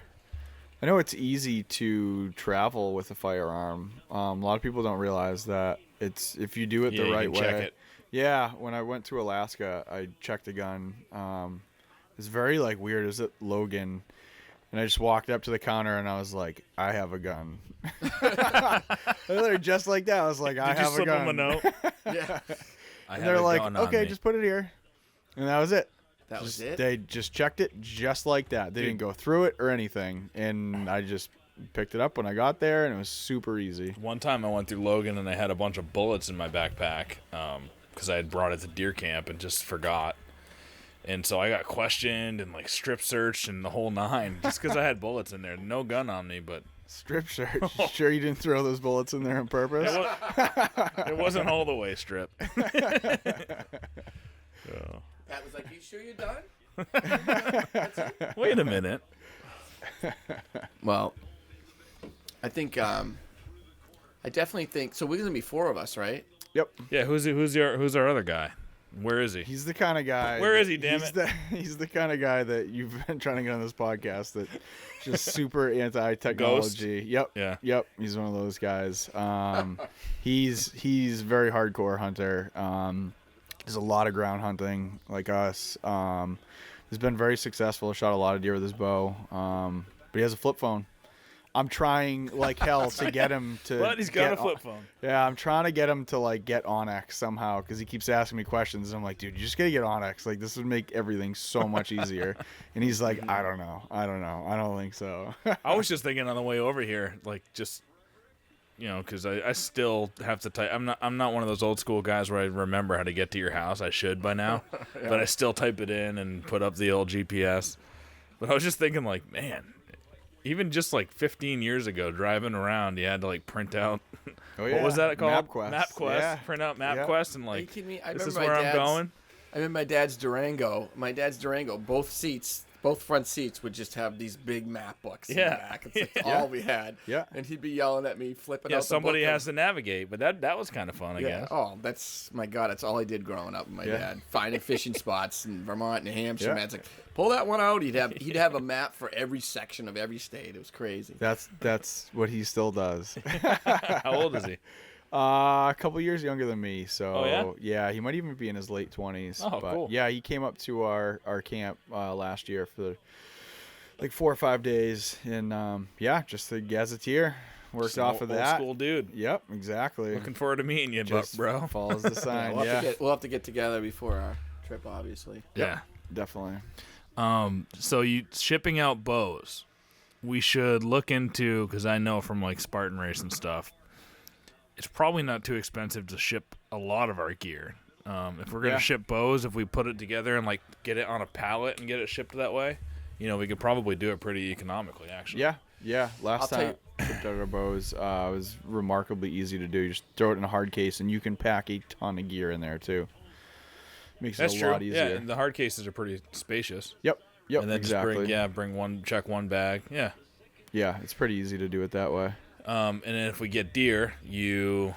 I know it's easy to travel with a firearm. A lot of people don't realize that if you do it Yeah, the you right can way. check it. Yeah, when I went to Alaska, I checked a gun. It's very weird. It was at Logan, and I just walked up to the counter and I was like, "I have a gun." Literally just like that. I was like, "I Did you have a slip gun." them a note? Yeah. And they're like, "Okay, just put it here," and that was it. Was it? They just checked it just like that. They didn't go through it or anything, and I just picked it up when I got there, and it was super easy. One time I went through Logan and I had a bunch of bullets in my backpack because I had brought it to deer camp and just forgot. And so I got questioned and like strip searched and the whole nine just because I had bullets in there. No gun on me, but Strip search. Sure you didn't throw those bullets in there on purpose? it wasn't all the way strip. So. Pat was like, "You sure you're done?" Wait a minute. Well, I think I definitely think so. We're gonna be 4 of us, right? Yep. Yeah, who's our other guy? Where is he? He's the kind of guy. Where is he, damn it? He's the kind of guy that you've been trying to get on this podcast that just super anti-technology. Yep. Yeah. Yep. He's one of those guys. He's very hardcore hunter. Does a lot of ground hunting like us. He's been very successful. Shot a lot of deer with his bow. But he has a flip phone. I'm trying like hell to get him to. But he's got a flip phone. Yeah, I'm trying to get him to like get Onyx somehow because he keeps asking me questions. And I'm like, dude, you just gotta get Onyx. Like this would make everything so much easier. And he's like, I don't know. I don't think so. I was just thinking on the way over here, like just, because I still have to type. I'm not one of those old school guys where I remember how to get to your house. I should by now, yeah. But I still type it in and put up the old GPS. But I was just thinking, like, man. Even just like 15 years ago, driving around, you had to like print out. Oh, yeah. What was that called? MapQuest. Yeah. Print out MapQuest and like. Are you kidding me? This is where I'm going. I remember my dad's Durango. Both front seats would just have these big map books in the back. It's like all we had. Yeah. And he'd be yelling at me, flipping out the somebody book has to navigate, but that was kind of fun, I guess. Oh, that's my God. That's all I did growing up with my dad. Finding fishing spots in Vermont, New Hampshire. Yeah. Man, it's like pull that one out. He'd have a map for every section of every state. It was crazy. That's what he still does. How old is he? A couple years younger than me, so oh, yeah? He might even be in his late 20s. Oh, but cool. Yeah, he came up to our camp last year for like 4 or 5 days, and just the gazetteer worked Just off of that. Old school dude. Yep, exactly. Looking forward to meeting you, Just bro. follows the sign. We'll have to get together before our trip, obviously. Yeah, definitely. So you shipping out bows, we should look into, because I know from like Spartan Race and stuff, it's probably not too expensive to ship a lot of our gear. If we're gonna ship bows, if we put it together and like get it on a pallet and get it shipped that way, we could probably do it pretty economically, actually. Yeah. Last time I shipped out our bows, it was remarkably easy to do. You just throw it in a hard case, and you can pack a ton of gear in there too. Makes it a lot easier. Yeah, and the hard cases are pretty spacious. Yep. And then exactly. just check one bag. Yeah. Yeah, it's pretty easy to do it that way. And then if we get deer, you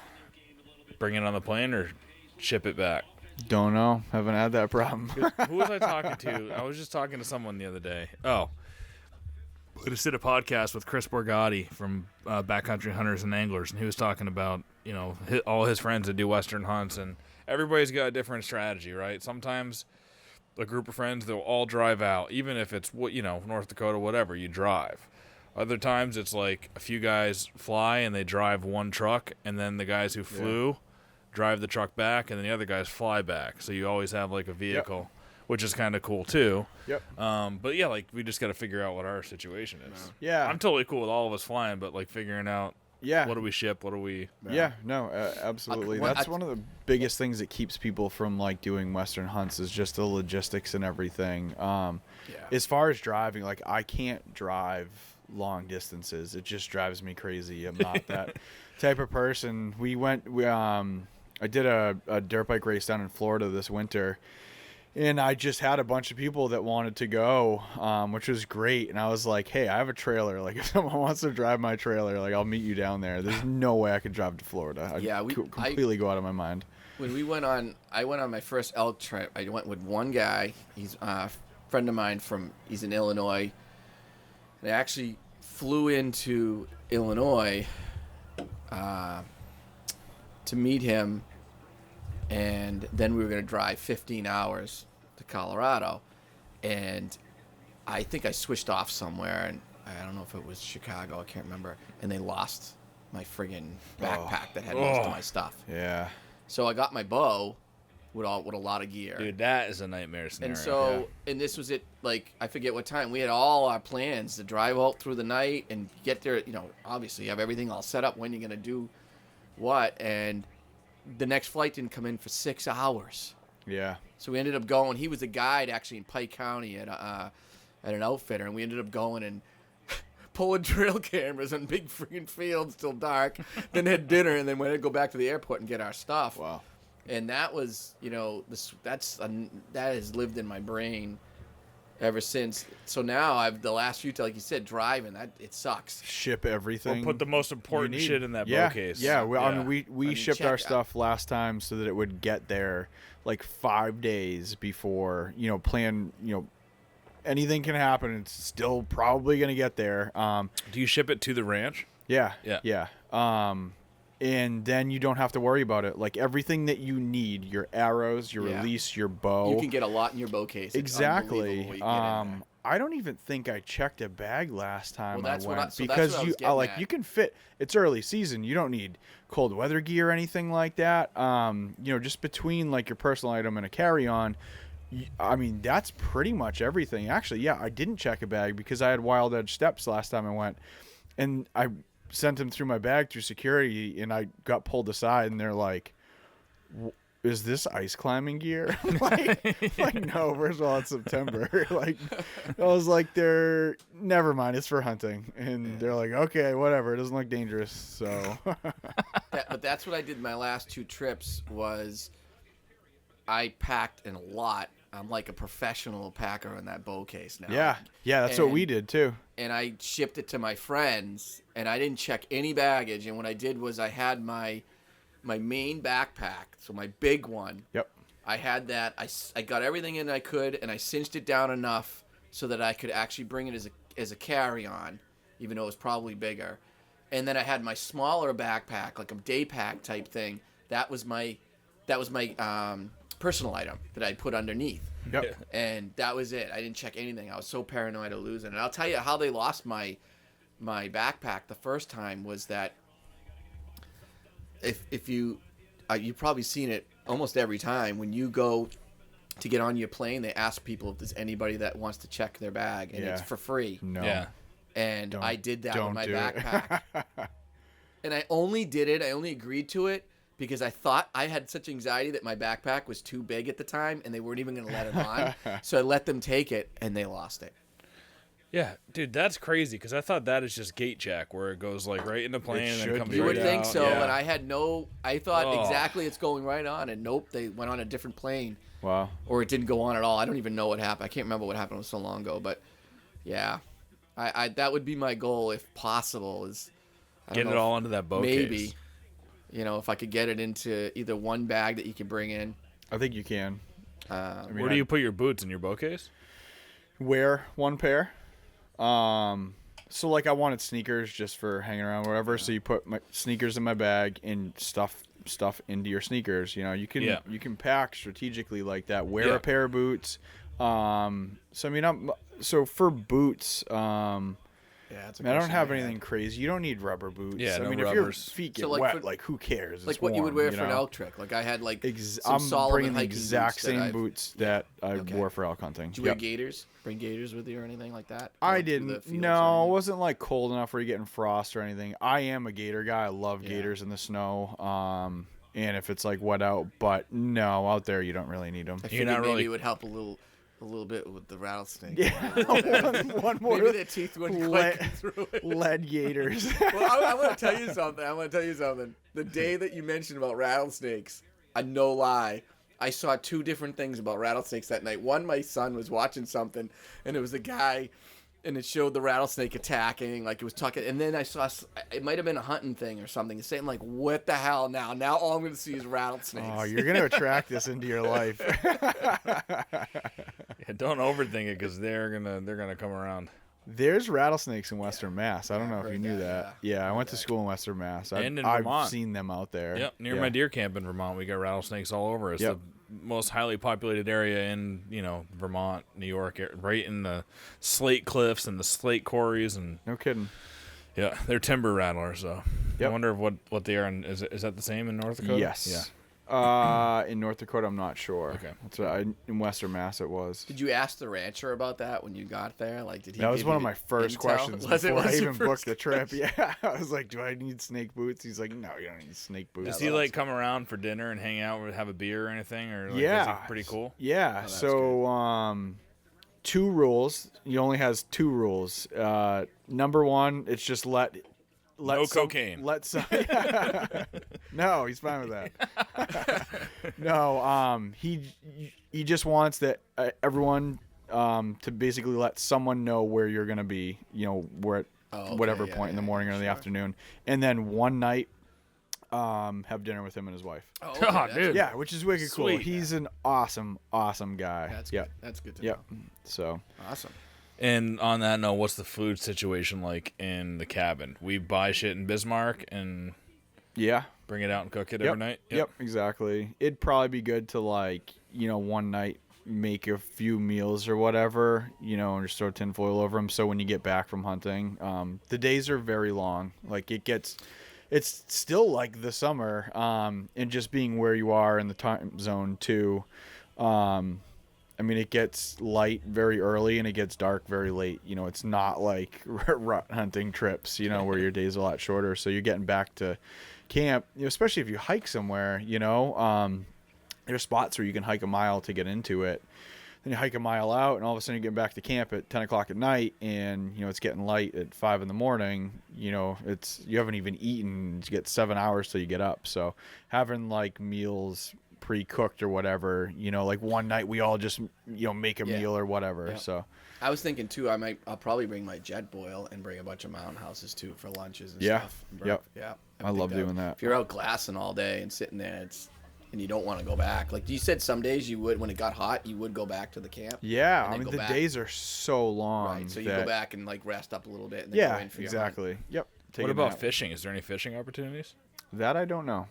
bring it on the plane or ship it back. Don't know. Haven't had that problem. Who was I talking to? I was just talking to someone the other day. Oh, I just did a podcast with Chris Borgatti from Backcountry Hunters and Anglers, and he was talking about all his friends that do Western hunts, and everybody's got a different strategy, right? Sometimes a group of friends, they'll all drive out, even if it's North Dakota, whatever, you drive. Other times it's like a few guys fly and they drive one truck, and then the guys who flew drive the truck back, and then the other guys fly back. So you always have like a vehicle, which is kind of cool too. Yep. But yeah, like we just got to figure out what our situation is. Yeah. I'm totally cool with all of us flying, but like figuring out what do we ship, what do we. Yeah. No, absolutely. That's one of the biggest things that keeps people from like doing Western hunts is just the logistics and everything. As far as driving, like I can't drive long distances. It just drives me crazy. I'm not that type of person. I did a dirt bike race down in Florida this winter, and I just had a bunch of people that wanted to go, which was great. And I was like, hey, I have a trailer. Like if someone wants to drive my trailer, like I'll meet you down there. There's no way I could drive to Florida. I'd completely go out of my mind. When I went on my first elk trip. I went with one guy. He's a friend of mine he's in Illinois. And I actually flew into Illinois to meet him, and then we were going to drive 15 hours to Colorado. And I think I switched off somewhere, and I don't know if it was Chicago, I can't remember, and they lost my friggin' backpack that had most of my stuff. Yeah. So I got my bow, with a lot of gear. Dude, that is a nightmare scenario. And so, and this was it, like, I forget what time. We had all our plans to drive out through the night and get there, you know, obviously you have everything all set up when you're going to do what. And the next flight didn't come in for 6 hours. Yeah. So we ended up going. He was a guide, actually, in Pike County at an outfitter. And we ended up going and pulling trail cameras on big freaking fields till dark. Then had dinner, and then we had to go back to the airport and get our stuff. Wow. And that was, you know, that has lived in my brain ever since. So now the last few, like you said, driving, it sucks. Ship everything. Or put the most important shit in that bow case. Yeah, I mean, we shipped our stuff last time so that it would get there like 5 days before, you know, anything can happen. It's still probably going to get there. Do you ship it to the ranch? Yeah. Yeah. Yeah. And then you don't have to worry about it. Like everything that you need, your arrows, your release, your bow. You can get a lot in your bow case. It's exactly. I don't even think I checked a bag last time I went because you can fit. It's early season. You don't need cold weather gear or anything like that. You know, just between like your personal item and a carry-on. I mean, that's pretty much everything. Actually, yeah, I didn't check a bag because I had Wild Edge steps last time I went, and I sent him through my bag through security, and I got pulled aside, and they're like, is this ice climbing gear? like no, first of all, it's September. Like, I was like, never mind, it's for hunting. And they're like, okay, whatever, it doesn't look dangerous. So but that's what I did my last 2 trips was I packed in a lot. I'm like a professional packer in that bow case now. Yeah, that's what we did too. And I shipped it to my friends, and I didn't check any baggage. And what I did was I had my main backpack, so my big one. Yep. I had that. I got everything in I could, and I cinched it down enough so that I could actually bring it as a carry-on, even though it was probably bigger. And then I had my smaller backpack, like a day pack type thing. That was my personal item that I put underneath. Yep. And that was it. I didn't check anything. I was so paranoid of losing it. And I'll tell you how they lost my backpack the first time was that if you've probably seen it almost every time when you go to get on your plane, they ask people if there's anybody that wants to check their bag, and it's for free. No. Yeah. And I did that with my backpack. And I only agreed to it because I thought I had such anxiety that my backpack was too big at the time and they weren't even going to let it on. So I let them take it and they lost it. Yeah, dude, that's crazy because I thought that is just gate check where it goes like right in the plane and then comes right out. You would think so, yeah. but I thought exactly it's going right on, and nope, they went on a different plane. Wow. Or it didn't go on at all. I don't even know what happened. I can't remember what happened. It was so long ago, but yeah, I that would be my goal if possible. Get it all into that bow case. Maybe, you know, if I could get it into either one bag that you can bring in. I think you can. Where do you put your boots in your bow case? Wear one pair. So like I wanted sneakers just for hanging around wherever. So you put my sneakers in my bag and stuff into your sneakers. You know, you can pack strategically like that. Wear a pair of boots. So I mean, for boots, I don't have anything crazy. You don't need rubber boots. Yeah, I mean, rubbers. if your feet get wet, who cares? Like it's what warm, you would wear for an elk trick. Like I had I'm bringing the exact same boots that I wore for elk hunting. Did you wear gaiters? Bring gaiters with you or anything like that? I didn't. No, it wasn't like cold enough where you're getting frost or anything. I am a gator guy. I love gators in the snow. And if it's like wet out, but no, out there you don't really need them. I figured maybe it would help a little bit with the rattlesnake. Yeah, one more. Maybe their teeth wouldn't quite get through it. Lead gators. Well, I want to tell you something. The day that you mentioned about rattlesnakes, no lie, I saw 2 different things about rattlesnakes that night. One, my son was watching something, and it was a guy, and it showed the rattlesnake attacking, like it was talking. And then I saw, it might have been a hunting thing or something. It's saying like, what the hell now? Now all I'm going to see is rattlesnakes. Oh, you're going to attract this into your life. Yeah, don't overthink it because they're gonna come around. There's rattlesnakes in Western Mass. I don't know if you knew that. Yeah, I went to school in Western Mass. And in Vermont. I've seen them out there. Yep, near my deer camp in Vermont, we got rattlesnakes all over. It's the most highly populated area in Vermont, New York, right in the slate cliffs and the slate quarries and. No kidding. Yeah, they're timber rattlers. So I wonder what they are. Is that the same in North Dakota? Yes. Yeah. In North Dakota, I'm not sure. Okay. That's what in Western Mass it was. Did you ask the rancher about that when you got there? Like, did he? That was give one you of my first intel? questions Was before I your even booked first the trip. Yeah, I was like, "Do I need snake boots?" He's like, "No, you don't need snake boots." Does he like come around for dinner and hang out or have a beer or anything? Or like, Yeah, is he pretty cool? Yeah. that's So, 2 rules. He only has 2 rules. Number 1, it's just let No cocaine. Let some. No, he's fine with that. No, he just wants that everyone to basically let someone know where you're gonna be. You know, where at whatever point in the morning or in the afternoon, and then one night, have dinner with him and his wife. Oh, Oh, that's dude. Yeah, which is wicked cool. Sweet. He's an awesome guy. That's Yep. good. That's good to Yep. So. know. Awesome. And on that note, what's the food situation like in the cabin? We buy shit in Bismarck and Yeah. bring it out and cook it Yep. every night? Yep, exactly. It'd probably be good to one night make a few meals or whatever, and just throw tinfoil over them. So when you get back from hunting, the days are very long. Like it's still like the summer, and just being where you are in the time zone too. I mean, it gets light very early and it gets dark very late. It's not like rut hunting trips, where your day's a lot shorter. So you're getting back to camp, especially if you hike somewhere, there's spots where you can hike a mile to get into it. Then you hike a mile out and all of a sudden you get back to camp at 10 o'clock at night and, it's getting light at 5 in the morning. You haven't even eaten. You get 7 hours till you get up. So having meals pre-cooked or whatever, like one night we all just make a meal or whatever. Yeah. So I was thinking too. I'll probably bring my jet boil and bring a bunch of mountain houses too for lunches and stuff. Yep. Yeah. I love doing that. If you're out glassing all day and sitting there, and you don't want to go back. Like you said, some days you would, when it got hot, you would go back to the camp. Yeah, and I then mean go the back. days are so long. Right. So you go back and rest up a little bit. And then Yeah, go in for your hunt. exactly. Yep. Take What a about nap. fishing? Is there any fishing opportunities? That I don't know.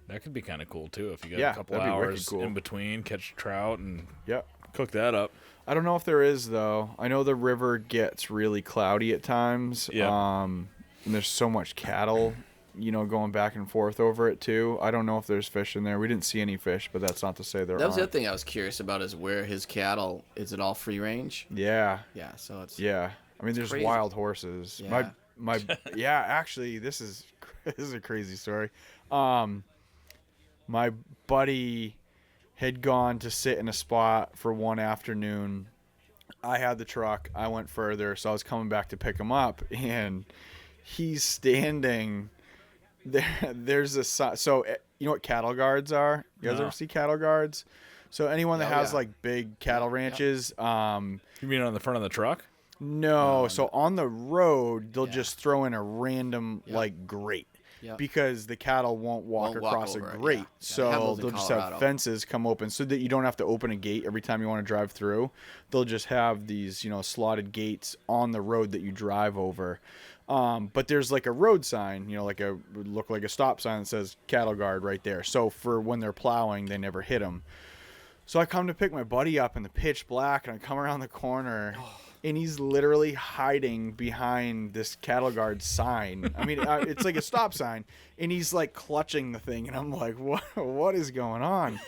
That could be kind of cool too if you got Yeah, a couple that'd be wicked hours cool. in between, catch trout and Yep. cook that up. I don't know if there is though. I know the river gets really cloudy at times. Yeah. And there's so much cattle, going back and forth over it too. I don't know if there's fish in there. We didn't see any fish, but that's not to say there That was the aren't. other thing I was curious about is where his cattle, is it all free range? Yeah. Yeah, so it's Yeah. I mean, there's crazy. wild horses. Yeah. My yeah, actually, this is a crazy story. My buddy had gone to sit in a spot for one afternoon. I had the truck. I went further, so I was coming back to pick him up, and he's standing there. There's a so you know what cattle guards are? You guys No. ever see cattle guards? So anyone that Oh, has yeah. big cattle ranches, You mean on the front of the truck? no. So on the road, they'll Yeah. just throw in a random Yeah. grate. Yeah. Because the cattle won't walk across over a it, grate. yeah. Yeah, they have So those in they'll just Colorado. have fences come open so that you don't have to open a gate every time you want to drive through. They'll just have these, slotted gates on the road that you drive over. But there's a road sign, would look like a stop sign that says cattle guard right there. So for when they're plowing, they never hit them. So I come to pick my buddy up in the pitch black, and I come around the corner, and he's literally hiding behind this cattle guard sign. I mean, it's like a stop sign, and he's clutching the thing, and I'm like, what is going on?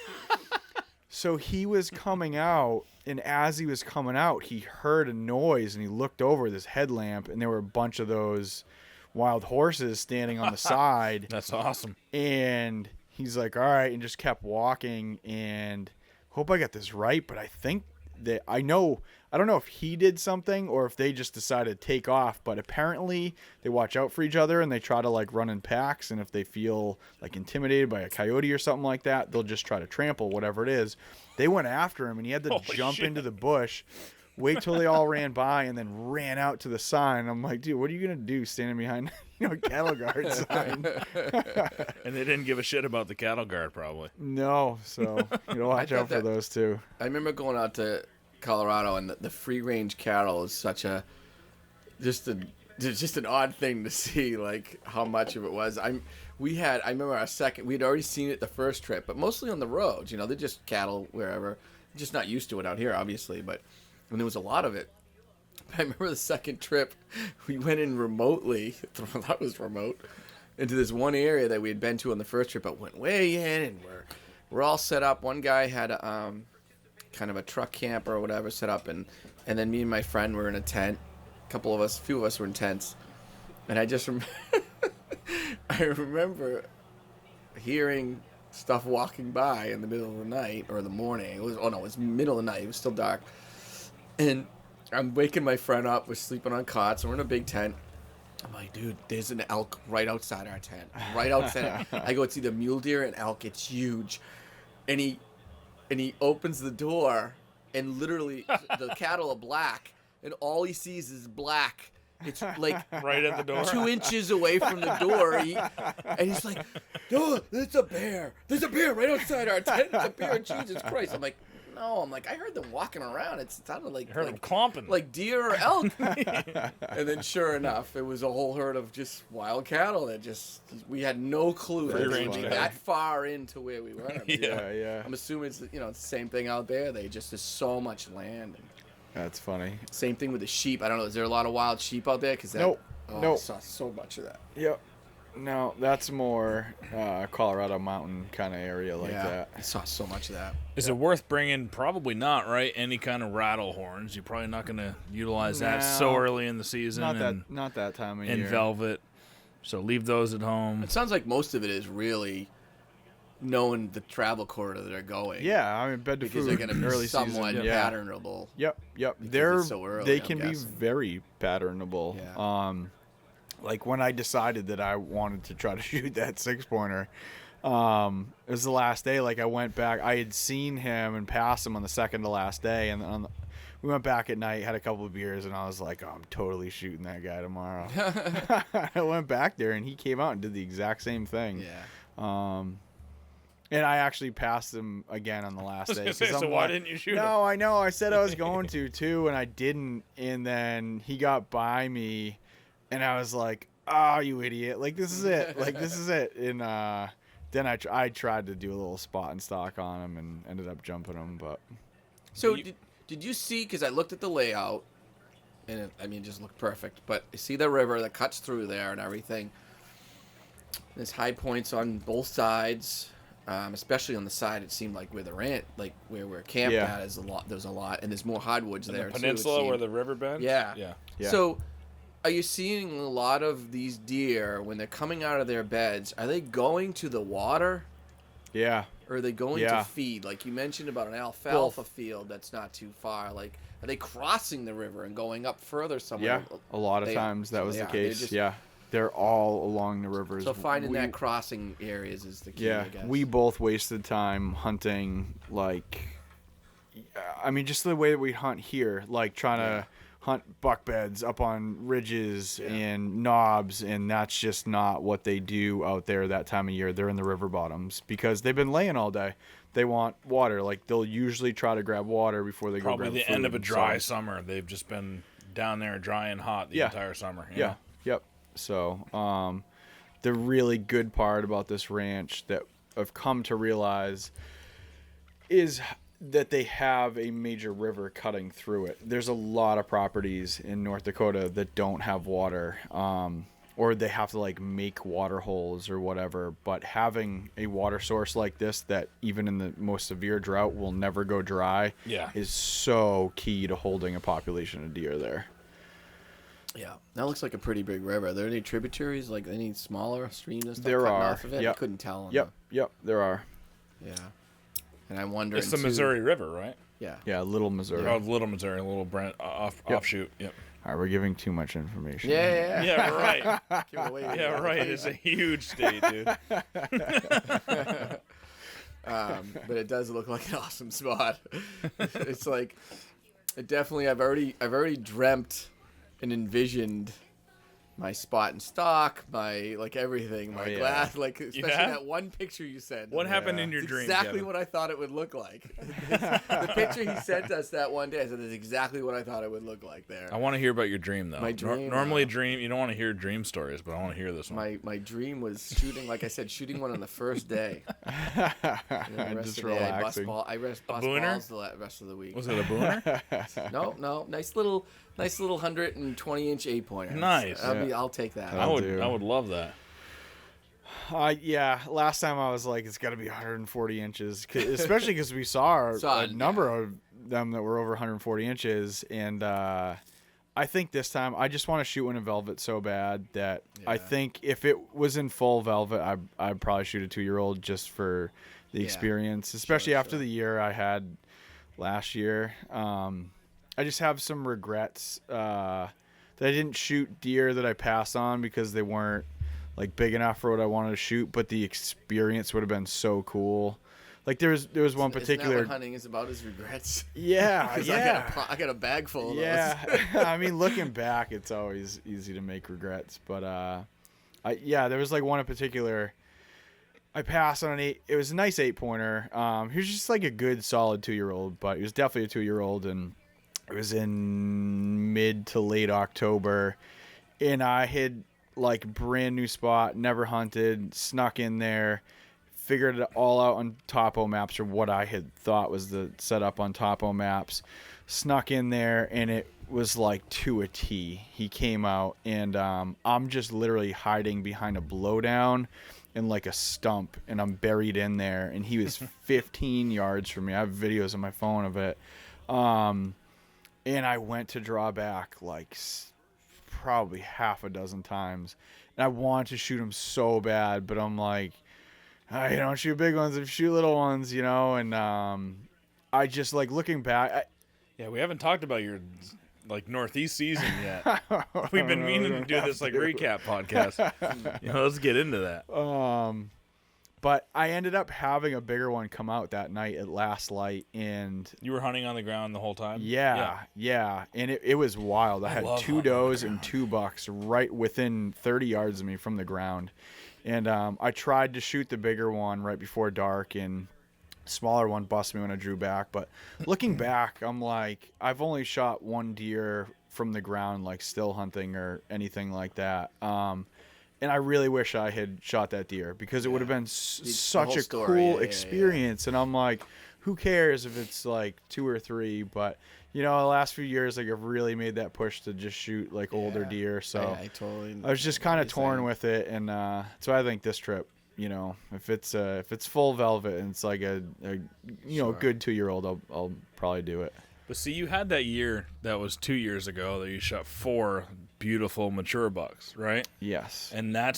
So he was coming out, and as he was coming out, he heard a noise, and he looked over with his headlamp, and there were a bunch of those wild horses standing on the side. That's awesome. And he's like, all right, and just kept walking. And hope I got this right, but I think that I don't know if he did something or if they just decided to take off, but apparently they watch out for each other and they try to run in packs. And if they feel intimidated by a coyote or something like that, they'll just try to trample whatever it is. They went after him and he had to Holy jump shit. into the bush, wait till they all ran by, and then ran out to the sign. I'm like, dude, what are you going to do standing behind a cattle guard sign? And they didn't give a shit about the cattle guard, probably. No, so watch thought out for that- those too. I remember going out to Colorado, and the free range cattle is such just an odd thing to see, how much of it was. I remember we'd already seen it the first trip, but mostly on the roads. They're just cattle wherever. Just not used to it out here, obviously, but when there was a lot of it. I remember the second trip, we went in remotely. That was remote. Into this one area that we had been to on the first trip, but went way in, and we're all set up. One guy had kind of a truck camper or whatever set up, and then me and my friend were in a tent. A few of us were in tents, and I just I remember hearing stuff walking by in the middle of the night or the morning. It was middle of the night. It was still dark, and I'm waking my friend up. We're sleeping on cots, and we're in a big tent. I'm like, dude, there's an elk right outside our tent. Right outside. I go, it's either mule deer and elk. It's huge. And he opens the door, and literally the cattle are black, and all he sees is black. It's like Right at the door. 2 inches away from the door. And he's like, no, there's a bear. There's a bear right outside our tent. It's a bear. Jesus Christ. I'm like, no. I'm like, I heard them walking around. It sounded like, Heard them clomping. like deer or elk. And then sure enough, it was a whole herd of just wild cattle that we had no clue that they would be that far into where we were. Yeah. I'm assuming it's the same thing out there. There's so much land. That's funny. Same thing with the sheep. I don't know. Is there a lot of wild sheep out there? Nope. I saw so much of that. Yep. No, that's more Colorado mountain kind of area like that. I saw so much of that. Is it worth bringing? Probably not, right? Any kind of rattle horns. You're probably not going to utilize that so early in the season. Not that time of year. And velvet. So leave those at home. It sounds like most of it is really knowing the travel corridor that they're going. Yeah, I mean, bed to because food they're going to early be somewhat season. patternable. Yep. it's so early, They I'm can be guessing. very patternable. Yeah. Like when I decided that I wanted to try to shoot that 6-pointer, it was the last day. Like I went back, I had seen him and passed him on the second to last day, and we went back at night, had a couple of beers, and I was like, oh, I'm totally shooting that guy tomorrow. I went back there, and he came out and did the exact same thing. Yeah. And I actually passed him again on the last day. So why didn't you shoot him? No, I know. I said I was going to too, and I didn't. And then he got by me, and I was like, "Oh, you idiot! Like this is it! Like this is it!" And then I tried to do a little spot and stock on him, and ended up jumping him. But So did you see? Because I looked at the layout, and it just looked perfect. But you see the river that cuts through there and everything. There's high points on both sides. Especially on the side, it seemed like where the rant, like where we're camped at, is a lot. There's a lot, and there's more hardwoods there. The peninsula where the river bends? Yeah. Yeah. So, are you seeing a lot of these deer when they're coming out of their beds? Are they going to the water, yeah, or are they going to feed? Like you mentioned about an alfalfa field that's not too far. Like, are they crossing the river and going up further somewhere? Yeah, a lot of times that was the case. Just, they're all along the rivers. So finding that crossing areas is the key, I guess. We both wasted time hunting, just the way that we hunt here, like trying to hunt buck beds up on ridges and knobs, and that's just not what they do out there that time of year. They're in the river bottoms because they've been laying all day. They want water. Like they'll usually try to grab water before they go grab Probably the food. end of a dry summer. They've just been down there dry and hot the entire summer. You know? Yep. So, the really good part about this ranch that I've come to realize is that they have a major river cutting through it. There's a lot of properties in North Dakota that don't have water, or they have to make water holes or whatever. But having a water source like this that even in the most severe drought will never go dry is so key to holding a population of deer there. Yeah, that looks like a pretty big river. Are there any tributaries, like any smaller streams and stuff there cutting are. off of it? Yep. I couldn't tell. Yep, there are. Yeah. And I wonder. It's the Missouri River, right? Yeah. Yeah, Little Missouri. Oh, Little Missouri, a little offshoot. Yep. All right, we're giving too much information. Yeah. Yeah, right. Give it away. Yeah, right. It's a huge state, dude. But it does look like an awesome spot. It's like, it definitely. I've already dreamt and envisioned my spot and stock, my everything, my glass, especially that one picture you sent. What happened in your dream? Exactly Kevin? what I thought it would look like. The picture he sent us that one day, I said, "That's exactly what I thought it would look like there." I want to hear about your dream, though. My dream, normally, dream. You don't want to hear dream stories, but I want to hear this one. My dream was shooting, like I said, shooting one on the first day. Just relaxing. I bust booner? balls the rest of the week. Was it a booner? No, nice little 120-inch 8-pointer. Nice. I'll take that. I would love that. Yeah, last time I was like, it's got to be 140 inches, especially because we saw a number of them that were over 140 inches. And I think this time I just want to shoot one in velvet so bad that I think if it was in full velvet, I'd probably shoot a 2-year-old just for the experience, especially after the year I had last year. I just have some regrets that I didn't shoot deer that I passed on because they weren't like big enough for what I wanted to shoot, but the experience would have been so cool. Like there was one particular. Isn't that what hunting is about? Is regrets. Yeah, yeah. I got a bag full of those. Yeah, I mean, looking back, it's always easy to make regrets, but there was like one in particular. I passed on an 8. It was a nice 8-pointer. He was just like a good solid 2-year-old, but he was definitely a 2-year-old, and it was in mid to late October, and I had like brand new spot, never hunted, snuck in there, figured it all out on Topo Maps, or what I had thought was the setup on Topo Maps, snuck in there, and it was like to a T. He came out, and I'm just literally hiding behind a blowdown and like a stump, and I'm buried in there, and he was 15 yards from me. I have videos on my phone of it. And I went to draw back like probably half a dozen times, and I wanted to shoot him so bad, but I'm like, I don't shoot big ones, I shoot little ones, you know. And I just like looking back. We haven't talked about your like Northeast season yet. We've been meaning to do this like recap podcast. Let's get into that. But I ended up having a bigger one come out that night at last light, and you were hunting on the ground the whole time. Yeah. And it was wild. I had 2 does and 2 bucks right within 30 yards of me from the ground, and I tried to shoot the bigger one right before dark, and smaller one busted me when I drew back. But looking back, I'm like, I've only shot 1 deer from the ground, like still hunting or anything like that. And I really wish I had shot that deer, because it would have been such a cool experience. And I'm like, who cares if it's like 2 or 3? But the last few years, like I've really made that push to just shoot like older deer. So I was just kind of torn with it, and so I think this trip, if it's full velvet and it's like a good 2-year-old, I'll probably do it. But see, you had that year that was 2 years ago that you shot 4 beautiful mature bucks, right? Yes. And that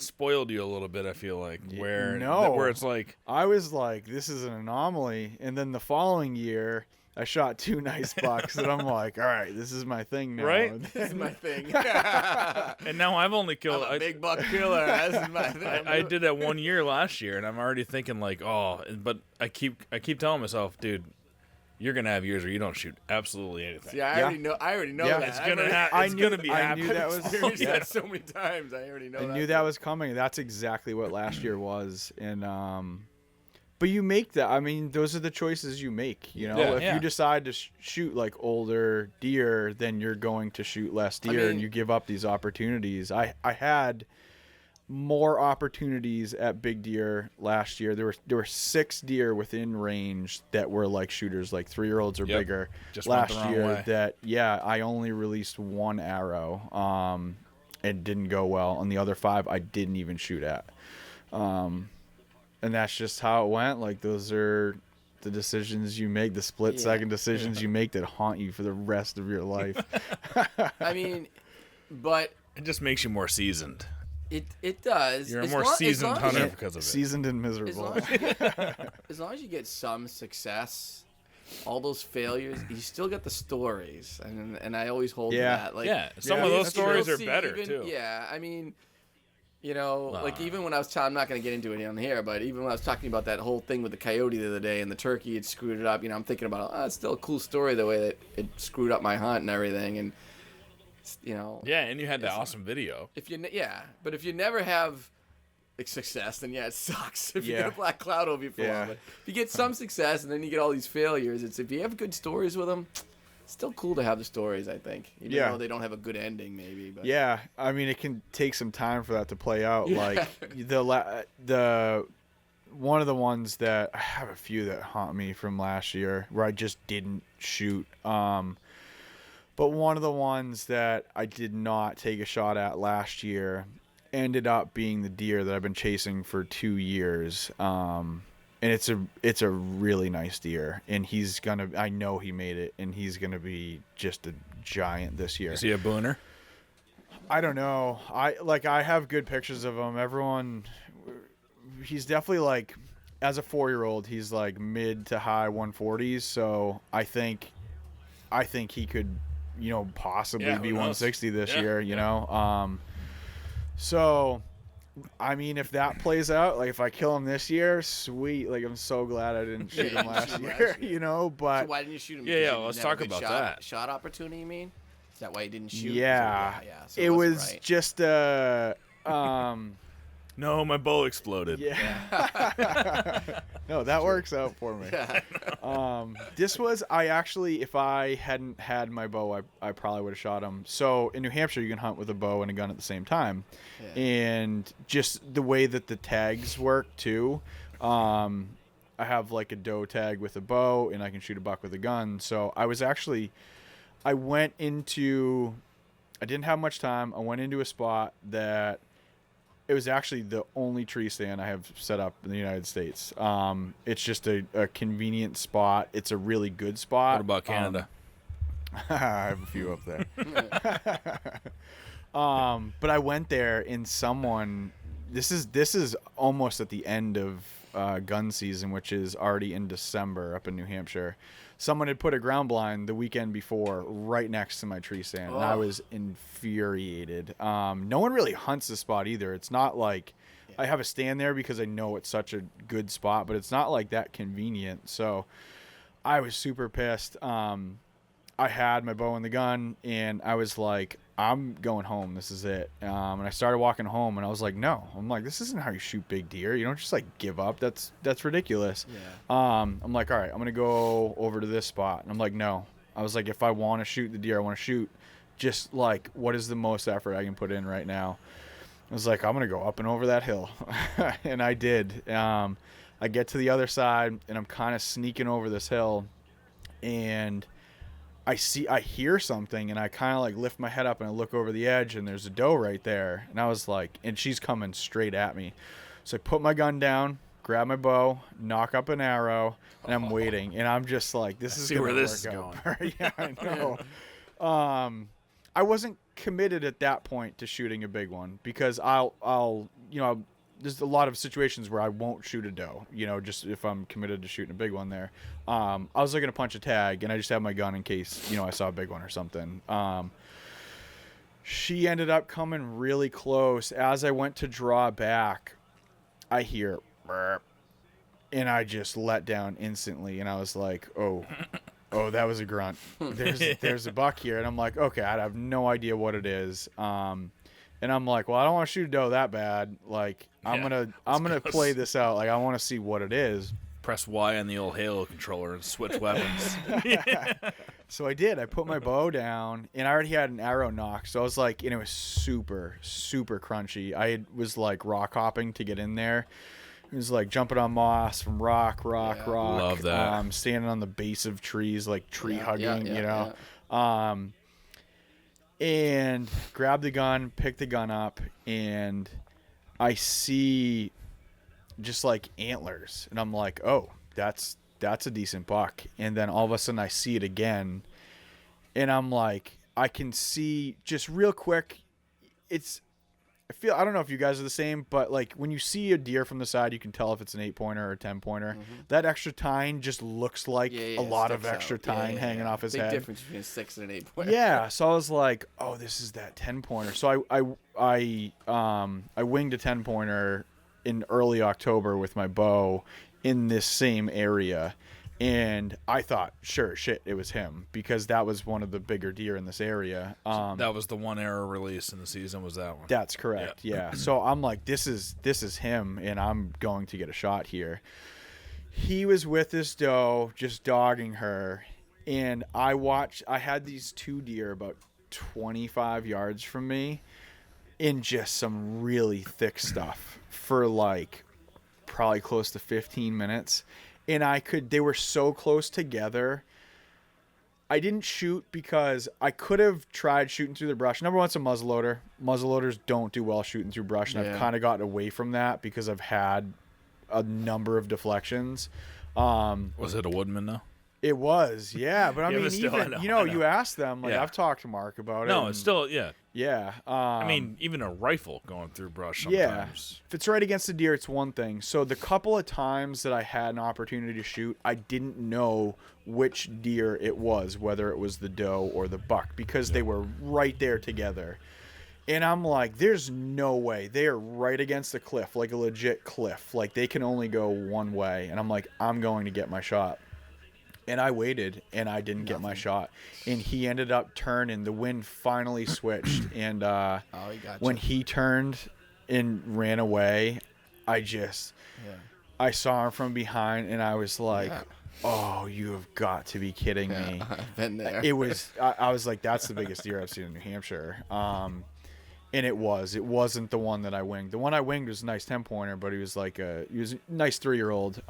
spoiled you a little bit, I feel like, where it's like, I was like, this is an anomaly. And then the following year, I shot 2 nice bucks, and I'm like, all right, this is my thing now. Right? This is my thing. And now I've only killed I'm a big buck killer. This is my thing. I did that 1 year last year, and I'm already thinking like, but I keep telling myself, dude, you're gonna have years where you don't shoot absolutely anything. See, I already know that. It's gonna be happening. I knew that was that so many times. I already know that. I knew that was coming. That's exactly what last year was. And but you make that. I mean, those are the choices you make. If you decide to shoot like older deer, then you're going to shoot less deer, and you give up these opportunities. I had more opportunities at big deer last year. There were 6 deer within range that were like shooters, like 3-year-olds or bigger. Just last went the year wrong way. That I only released 1 arrow. It didn't go well. On the other 5, I didn't even shoot at. And that's just how it went. Like, those are the decisions you make, the split-second decisions you make that haunt you for the rest of your life. I mean, but it just makes you more seasoned. It does. You're a more seasoned hunter because of it. Seasoned and miserable. As long as you get some success, all those failures, you still get the stories, and I always hold to that. Like, some of those stories are better too. Yeah, I mean, like even when I was I'm not going to get into it on here, but even when I was talking about that whole thing with the coyote the other day and the turkey had screwed it up, I'm thinking about, it's still a cool story the way that it screwed up my hunt and everything, and and you had that awesome video. But if you never have success, then it sucks. If you get a black cloud over your fall, but if you get some success and then you get all these failures, if you have good stories with them, it's still cool to have the stories, I think. Even though they don't have a good ending, maybe. But. Yeah, I mean, it can take some time for that to play out. Like the one of the ones that I have a few that haunt me from last year where I just didn't shoot. But one of the ones that I did not take a shot at last year, ended up being the deer that I've been chasing for 2 years. And it's a really nice deer, and I know he made it, and he's gonna be just a giant this year. Is he a booner? I don't know. I have good pictures of him. He's definitely like, as a 4-year-old, he's like mid to high 140s. So I think he could, possibly be 160 this year. You know. So, I mean, if that plays out, like if I kill him this year, sweet. Like I'm so glad I didn't shoot him last year. But so why didn't you shoot him? Yeah. Let's talk about that. Shot opportunity, you mean? Is that why you didn't shoot? Yeah. So it was right. just No, my bow exploded. Yeah. No, that works out for me. This was, if I hadn't had my bow, I probably would have shot him. So in New Hampshire, you can hunt with a bow and a gun at the same time. Yeah. And just the way that the tags work too. I have like a doe tag with a bow, and I can shoot a buck with a gun. So I didn't have much time. I went into a spot that it was actually the only tree stand I have set up in the United States. It's just a convenient spot. It's a really good spot. What about Canada? I have a few up there. But I went there, and this is almost at the end of gun season, which is already in December up in New Hampshire. Someone had put a ground blind the weekend before right next to my tree stand, and I was infuriated. No one really hunts the spot either. It's not like I have a stand there because I know it's such a good spot, but it's not like that convenient. So I was super pissed. I had my bow and the gun, and I was like, I'm going home. This is it. And I started walking home, and I was like, no. I'm like, this isn't how you shoot big deer. You don't just like give up. That's ridiculous. Yeah. I'm like, all right, I'm gonna go over to this spot. And I'm like, no. I was like, if I want to shoot the deer, I want to shoot. Just like, what is the most effort I can put in right now? I was like, I'm gonna go up and over that hill, and I did. I get to the other side, and I'm kind of sneaking over this hill, and I hear something, and I kind of like lift my head up, and I look over the edge, and there's a doe right there. And I was like, and she's coming straight at me. So I put my gun down, grab my bow, knock up an arrow, and I'm waiting. And I'm just like, this is where this is going. going. Yeah, I know. I wasn't committed at that point to shooting a big one, because I'll there's a lot of situations where I won't shoot a doe, just if I'm committed to shooting a big one there. I was looking to punch a tag, and I just had my gun in case, I saw a big one or something. She ended up coming really close. As I went to draw back, I hear burp, and I just let down instantly, and I was like, oh, that was a grunt. There's a buck here, and I'm like, okay, I have no idea what it is. And I'm like, well, I don't want to shoot a doe that bad. Like, I'm gonna play this out. Like, I want to see what it is. Press Y on the old Halo controller and switch weapons. So I did. I put my bow down, and I already had an arrow nock. So I was like, and it was super, super crunchy. Was like rock hopping to get in there. It was like jumping on moss from rock. Love that. Standing on the base of trees, like tree hugging, Yeah. And grab the gun, pick the gun up, and I see just like antlers, and I'm like, oh, that's a decent buck. And then all of a sudden I see it again, and I'm like, I can see just real quick. I don't know if you guys are the same, but like when you see a deer from the side, you can tell if it's an 8-pointer or a 10-pointer. Mm-hmm. That extra tine just looks like a lot of extra tine hanging off his head. Big difference between a 6 and an 8-pointer. Yeah, so I was like, oh, this is that 10-pointer. So I winged a 10-pointer in early October with my bow in this same area. And I thought, sure, shit, it was him, because that was one of the bigger deer in this area. That was the one arrow release in the season, was that one? That's correct, yeah. So I'm like, this is him, and I'm going to get a shot here. He was with this doe, just dogging her, and I had these 2 deer about 25 yards from me in just some really thick stuff for like probably close to 15 minutes. And they were so close together I didn't shoot because I could have tried shooting through the brush. Number one, it's a muzzleloader. Muzzleloaders don't do well shooting through brush, and I've kind of gotten away from that because I've had a number of deflections. Was it a Woodman though? It was, yeah. But I Yeah, mean, but still, even I know. you ask them. Like Yeah. I've talked to Mark about it. No, and- it's still yeah. I mean, even a rifle going through brush Yeah, sometimes. if it's right against the deer, it's one thing. So the couple of times that I had an opportunity to shoot, I didn't know which deer it was, whether it was the doe or the buck, because they were right there together. And I'm like, there's no way. They are right against the cliff, like a legit cliff. Like they can only go one way. And I'm like, I'm going to get my shot. And I waited, and I didn't get my shot. And he ended up turning. The wind finally switched. And when he turned and ran away, I saw him from behind, and I was like, oh, you have got to be kidding me. I've been there. It was, I was like, that's the biggest deer I've seen in New Hampshire. And it wasn't the one that I winged. The one I winged was a nice 10-pointer, but he was a nice 3-year-old.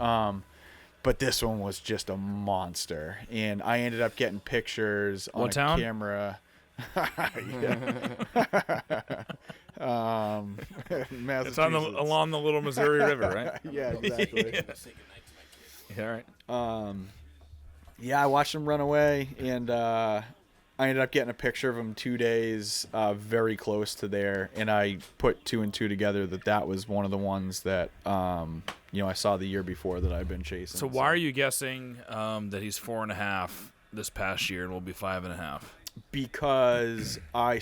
But this one was just a monster, and I ended up getting pictures on camera. It's along the Little Missouri River, right? Yeah, exactly. Yeah, all right. Yeah, I watched him run away, and I ended up getting a picture of him 2 days very close to there, and I put 2 and 2 together that was one of the ones that I saw the year before that I've been chasing. So why are you guessing that he's 4.5 this past year and will be 5.5? Because I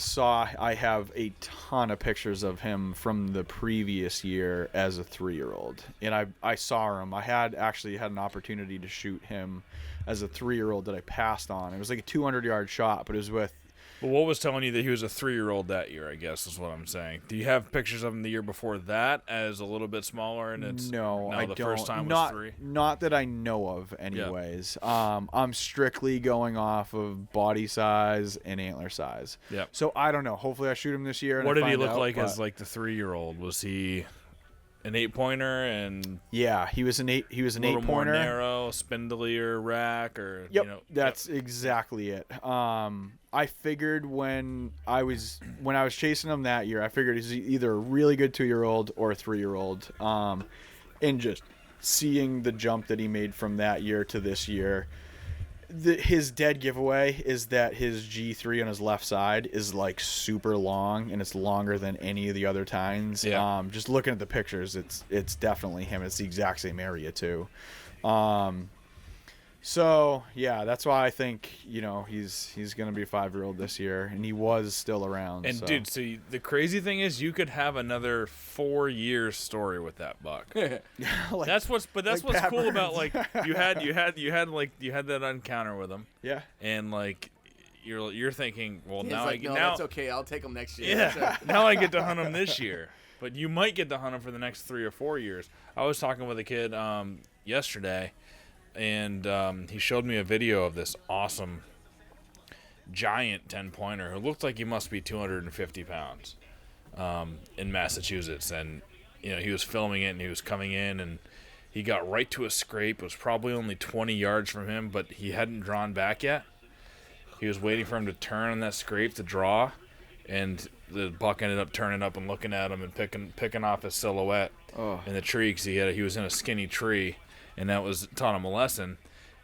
have a ton of pictures of him from the previous year as a 3-year-old, and I saw him. I had an opportunity to shoot him as a 3-year-old that I passed on. It was like a 200-yard shot, but it was with. Well, what was telling you that he was a 3-year-old that year, I guess, is what I'm saying. Do you have pictures of him the year before that as a little bit smaller? And it's I the don't. First time was 3? Not that I know of, anyways. Yeah. I'm strictly going off of body size and antler size. Yep. So I don't know. Hopefully I shoot him this year. And what I did he find look out, like but... as like the 3-year-old? Was he an 8-pointer and? Yeah, he was an 8-pointer. A little more narrow, spindlier rack, or Yep, that's exactly it. I figured when I was chasing him that year, I figured he's either a really good 2-year-old or a 3-year-old. And just seeing the jump that he made from that year to this year, his dead giveaway is that his G3 on his left side is like super long, and it's longer than any of the other tines. Yeah. Just looking at the pictures, it's definitely him. It's the exact same area too. So yeah, that's why I think he's gonna be a 5-year-old this year, and he was still around. And dude, see, the crazy thing is, you could have another 4-year story with that buck. That's what's cool about, like, you had that encounter with him. Yeah. And like you're thinking, well, He's now like, now that's okay. I'll take him next year. Yeah. Now I get to hunt him this year, but you might get to hunt him for the next 3 or 4 years. I was talking with a kid yesterday. And he showed me a video of this awesome giant 10-pointer who looked like he must be 250 pounds in Massachusetts. And, he was filming it, and he was coming in, and he got right to a scrape. It was probably only 20 yards from him, but he hadn't drawn back yet. He was waiting for him to turn on that scrape to draw, and the buck ended up turning up and looking at him and picking off his silhouette in the tree, because he was in a skinny tree. And that taught him a lesson,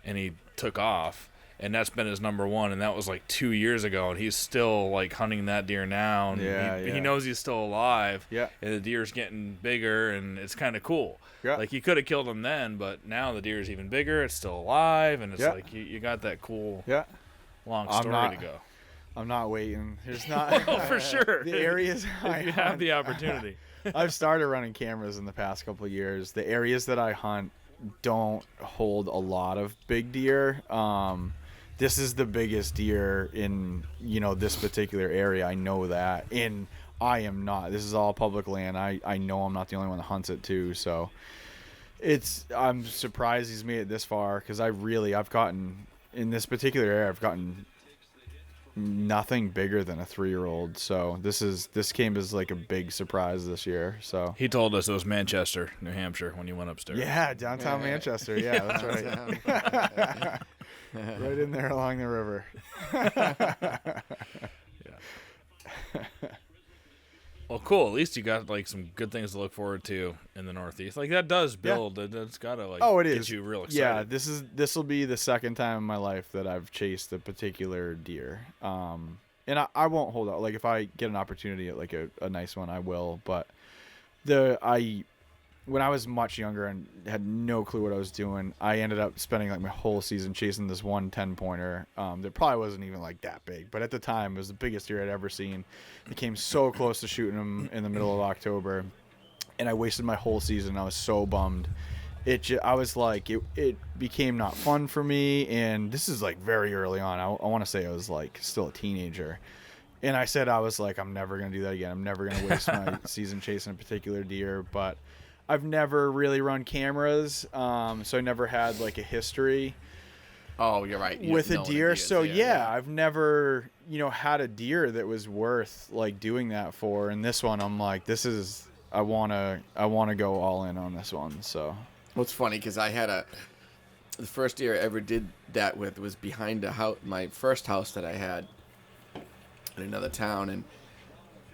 and he took off, and that's been his number one, and that was like 2 years ago, and he's still like hunting that deer now, and he knows he's still alive, and the deer's getting bigger, and it's kind of cool. Like, you could have killed him then, but now the deer's even bigger, it's still alive, and it's like you got that cool long story to go. I'm not waiting. There's not. Oh, for sure. The areas if you have the opportunity. I've started running cameras in the past couple of years. The areas that I hunt don't hold a lot of big deer. This is the biggest deer in this particular area. I know that, and I am not. This is all public land. I know I'm not the only one that hunts it too. So I'm surprised he's made it this far, because I've gotten in this particular area. I've gotten nothing bigger than a 3-year-old. So this came as like a big surprise this year. So he told us it was Manchester, New Hampshire, when you went upstairs. Yeah, downtown Manchester. Yeah, that's right. Right in there along the river. Well, cool. At least you got like some good things to look forward to in the Northeast. Like that does build. It's gotta like Oh, it get is. you real excited. Yeah, this will be the second time in my life that I've chased a particular deer. And I won't hold out. Like if I get an opportunity at like a nice one, I will. But when I was much younger and had no clue what I was doing, I ended up spending like my whole season chasing this 10-pointer. That probably wasn't even like that big, but at the time it was the biggest deer I'd ever seen. It came so close to shooting him in the middle of October, and I wasted my whole season. I was so bummed. I was like, it became not fun for me, and this is like very early on. I want to say I was like still a teenager. And I said, I was like, I'm never going to do that again. I'm never going to waste my season chasing a particular deer, but I've never really run cameras, so I never had like a history. Oh, you're right. With a deer. So yeah, I've never, had a deer that was worth like doing that for. And this one, I'm like, I want to go all in on this one. So. Well, it's funny because the first deer I ever did that with was behind my first house that I had in another town,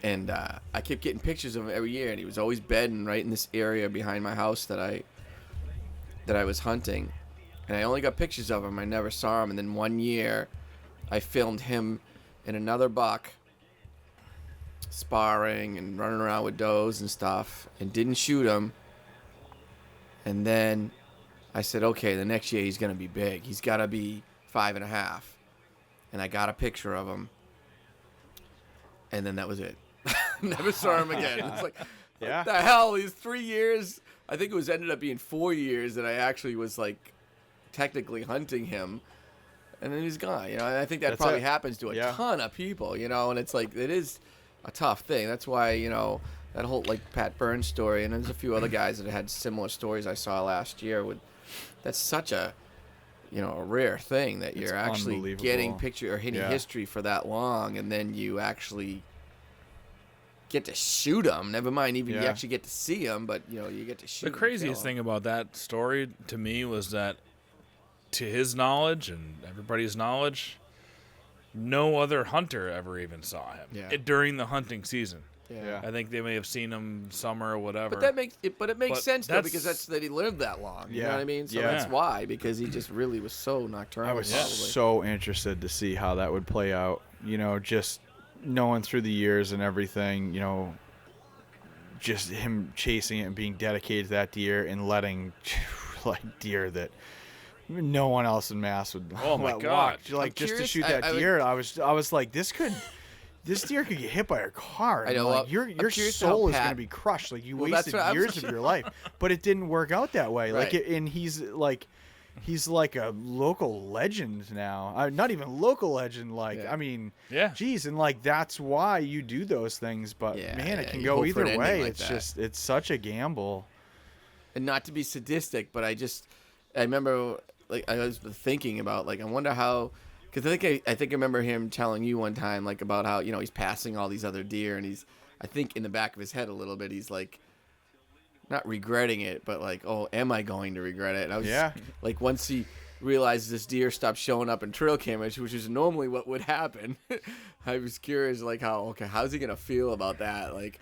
and I kept getting pictures of him every year, and he was always bedding right in this area behind my house that I was hunting, and I only got pictures of him. I never saw him, and then one year, I filmed him and another buck sparring and running around with does and stuff, and didn't shoot him. And then I said, okay, the next year he's gonna be big. He's gotta be 5.5, and I got a picture of him, and then that was it. Never saw him again. It's like, what the hell? These 3 years. I think it ended up being 4 years that I actually was like technically hunting him, and then he's gone. And I think that's probably happens to a ton of people. And it's like it is a tough thing. That's why that whole like Pat Burns story, and there's a few other guys that had similar stories I saw last year. That's such a a rare thing that you're actually getting picture or hitting history for that long, and then you actually get to shoot them. Never mind, even you actually get to see them, but you get to shoot. The craziest thing about that story to me was that, to his knowledge and everybody's knowledge, no other hunter ever even saw him during the hunting season. Yeah. I think they may have seen him summer or whatever. But it makes sense though, because that's that he lived that long. You know what I mean? So that's why, because he just really was so nocturnal. I was so interested to see how that would play out. Just knowing through the years and everything, just him chasing it and being dedicated to that deer and letting like deer that no one else in Mass would watch. Like just to shoot that deer. I was like, this deer could get hit by a car. I know. Like, your soul is going to be crushed. Like you wasted years of your life, but it didn't work out that way. Right. And he's like a local legend now. Not even local legend. Geez, and like that's why you do those things. But man, it can go either way. Like it's such a gamble. And not to be sadistic, but I remember like I was thinking about like I wonder how. Because I think I remember him telling you one time like about how he's passing all these other deer, and I think in the back of his head a little bit he's like not regretting it, but like, oh, am I going to regret it? And I was like, once he realized this deer stopped showing up in trail cameras, which is normally what would happen, I was curious like how's he gonna feel about that? Like,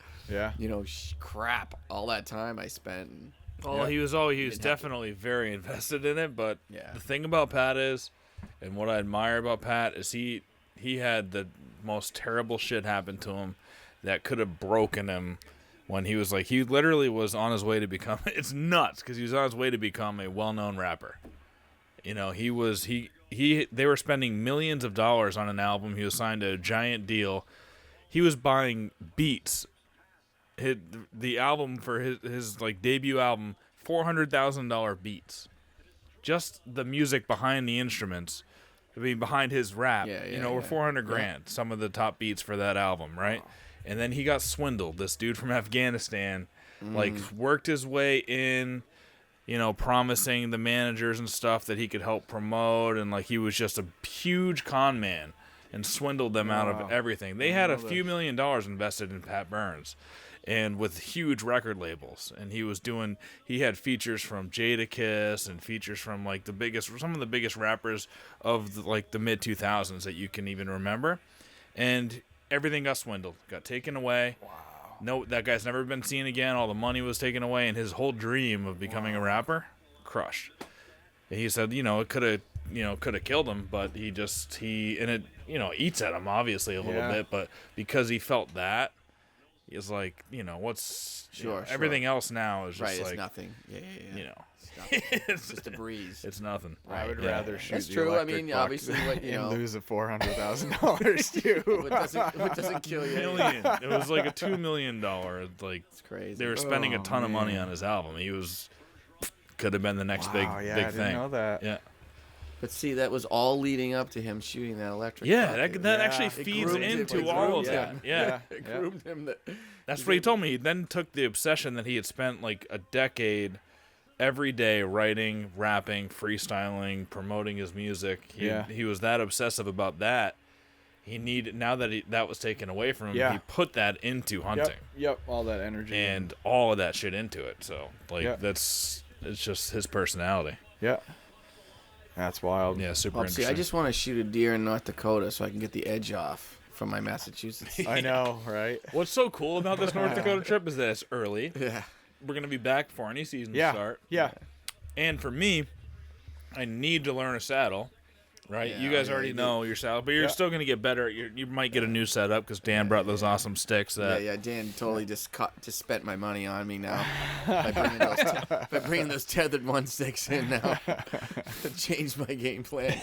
crap, all that time I spent. Well, he was definitely very invested in it, but the thing about Pat is. And what I admire about Pat is he had the most terrible shit happen to him that could have broken him when he was like, he literally was on his way to become, it's nuts because he was on his way to become a well-known rapper. They were spending millions of dollars on an album. He was signed to a giant deal. He was buying beats. The album for his like debut album, $400,000 beats. Just the music behind the instruments, behind his rap, were $400,000. Some of the top beats for that album, right? And then he got swindled. This dude from Afghanistan, like, worked his way in, promising the managers and stuff that he could help promote, and like he was just a huge con man. and swindled them out of everything. They had a few $1 million invested in Pat Burns, and with huge record labels. And he had features from Jadakiss and features from like some of the biggest rappers of the mid 2000s that you can even remember. And everything got swindled, got taken away. Wow. No, that guy's never been seen again. All the money was taken away, and his whole dream of becoming a rapper crushed. And he said, it could have killed him, but it eats at him obviously a little bit, but because he felt that, he's like, everything else now is just it's nothing. Yeah. It's just a breeze. It's nothing. I would rather shoot That's the true. I electric mean, buck obviously, and lose a $400,000 too. What doesn't kill you? Million. It was like a $2 million. It's crazy. They were spending a ton of money on his album. He could have been the next big I thing. didn't know that. Yeah. But see, that was all leading up to him shooting that electric. Yeah, buck. that actually feeds into all of that. Yeah. It groomed him. That's what he told me. He then took the obsession that he had spent like a decade every day writing, rapping, freestyling, promoting his music. He was that obsessive about that. Now that that was taken away from him, he put that into hunting. Yep, all that energy. And all of that shit into it. So, it's just his personality. Yeah. That's wild. Yeah, super interesting. See, I just want to shoot a deer in North Dakota so I can get the edge off from my Massachusetts. I know, right? What's so cool about this North Dakota trip is that it's early. Yeah. We're going to be back before any season start. Yeah. And for me, I need to learn a saddle, right? You guys already know your saddle, but you're still going to get better. You might get a new setup because Dan brought those awesome sticks. Dan totally just spent my money on me now by bringing those tethered one sticks in now. Changed my game plan.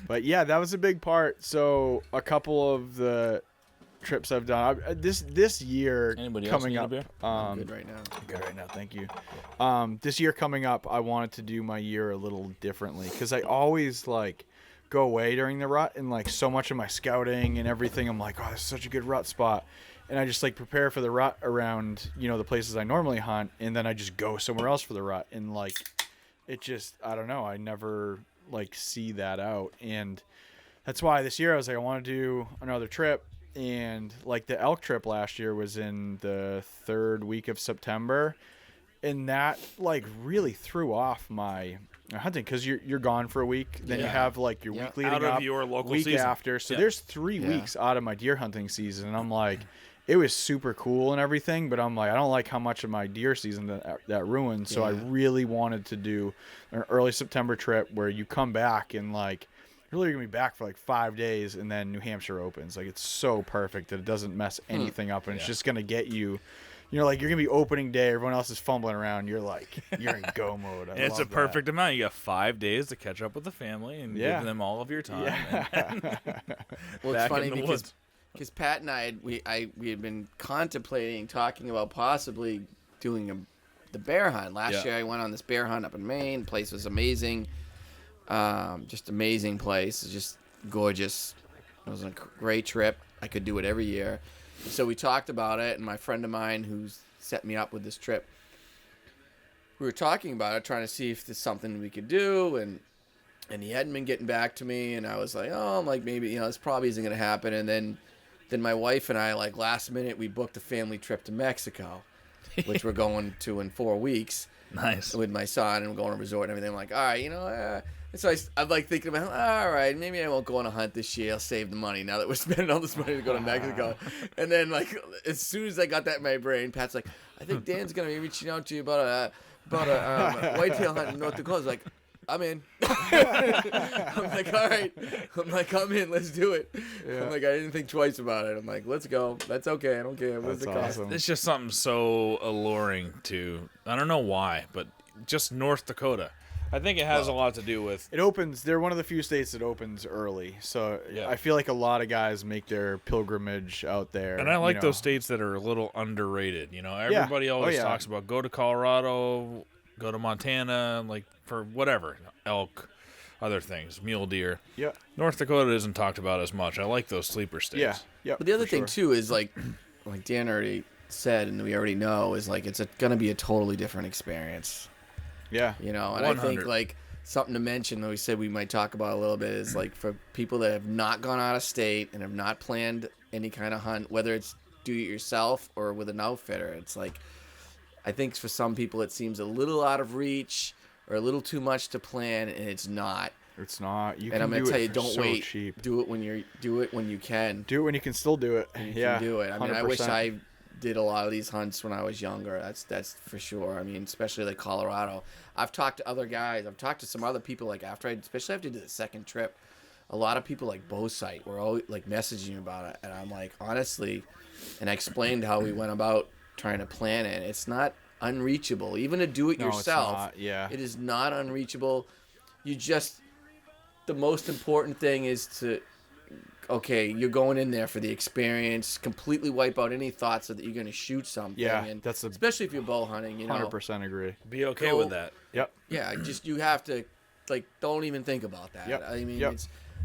But yeah, that was a big part. So a couple of the trips I've done this year Anybody coming else need up. a beer? I'm good right now. Good right now, thank you. This year coming up, I wanted to do my year a little differently because I always go away during the rut, and so much of my scouting and everything, I'm like, oh, this is such a good rut spot, and I just prepare for the rut around the places I normally hunt, and then I just go somewhere else for the rut, and it just, I don't know, I never see that out, and that's why this year I was like, I want to do another trip. And the elk trip last year was in the third week of September, and that really threw off my hunting because you're gone for a week, then you have your week leading out of up, your local week season. after, so there's 3 weeks out of my deer hunting season, and I'm like, it was super cool and everything, but I'm like, I don't like how much of my deer season that ruined, so I really wanted to do an early September trip where you come back and really gonna be back for 5 days, and then New Hampshire opens. It's so perfect that it doesn't mess anything up, and it's just gonna get you. You're gonna be opening day. Everyone else is fumbling around. You're in go mode. It's a perfect amount. You got 5 days to catch up with the family and give them all of your time. Yeah. Well, it's funny because Pat and I had been contemplating talking about possibly doing the bear hunt. Last year I went on this bear hunt up in Maine. The place was amazing. Just amazing place. It's just gorgeous. It was a great trip. I could do it every year. So we talked about it, and my friend of mine who's set me up with this trip, we were talking about it, trying to see if there's something we could do, and he hadn't been getting back to me, and I was like, maybe, this probably isn't going to happen. And then my wife and I, last minute, we booked a family trip to Mexico, which we're going to in 4 weeks. Nice. With my son, and we're going to a resort and everything. I'm like, all right, so I'm thinking about, all right, maybe I won't go on a hunt this year. I'll save the money now that we're spending all this money to go to Mexico. And then, as soon as I got that in my brain, Pat's like, I think Dan's going to be reaching out to you about a whitetail hunt in North Dakota. I was like, I'm in. I'm like, all right. I'm in. Let's do it. Yeah. I'm like, I didn't think twice about it. I'm like, let's go. That's okay. I don't care. What's the cost? Awesome. It's just something so alluring to, I don't know why, but just North Dakota. I think it has a lot to do with... It opens... They're one of the few states that opens early. So I feel like a lot of guys make their pilgrimage out there. And I like those states that are a little underrated. Everybody always talks about go to Colorado, go to Montana, for whatever. Elk, other things, mule deer. Yeah. North Dakota isn't talked about as much. I like those sleeper states. Yeah. Yeah. But the other thing, too, is like Dan already said, and we already know, is it's going to be a totally different experience. Yeah. And 100. I think something to mention that we said we might talk about a little bit is like for people that have not gone out of state and have not planned any kind of hunt, whether it's do it yourself or with an outfitter. It's like, I think for some people it seems a little out of reach or a little too much to plan, and it's not. It's not. You And I'm can gonna do tell it you, for don't so wait. cheap. Do it when you can. Do it when you can still do it. You Yeah, can do it. I mean, I wish 100%. I did a lot of these hunts when I was younger. That's for sure. I mean, especially like Colorado. I've talked to other guys. I've talked to some other people like especially after I did the second trip. A lot of people like bow sight were always like messaging me about it, and I'm like, honestly, and I explained how we went about trying to plan it. It's not unreachable, even to do it No, it's yourself. not. Yeah. It is not unreachable. The most important thing is to, okay, you're going in there for the experience, completely wipe out any thoughts that you're going to shoot something. Yeah, and that's a especially if you're bow hunting, 100% agree. Be okay Go- with that. Yep. Yeah, you have to, like, don't even think about that. Yep. I mean, Yep.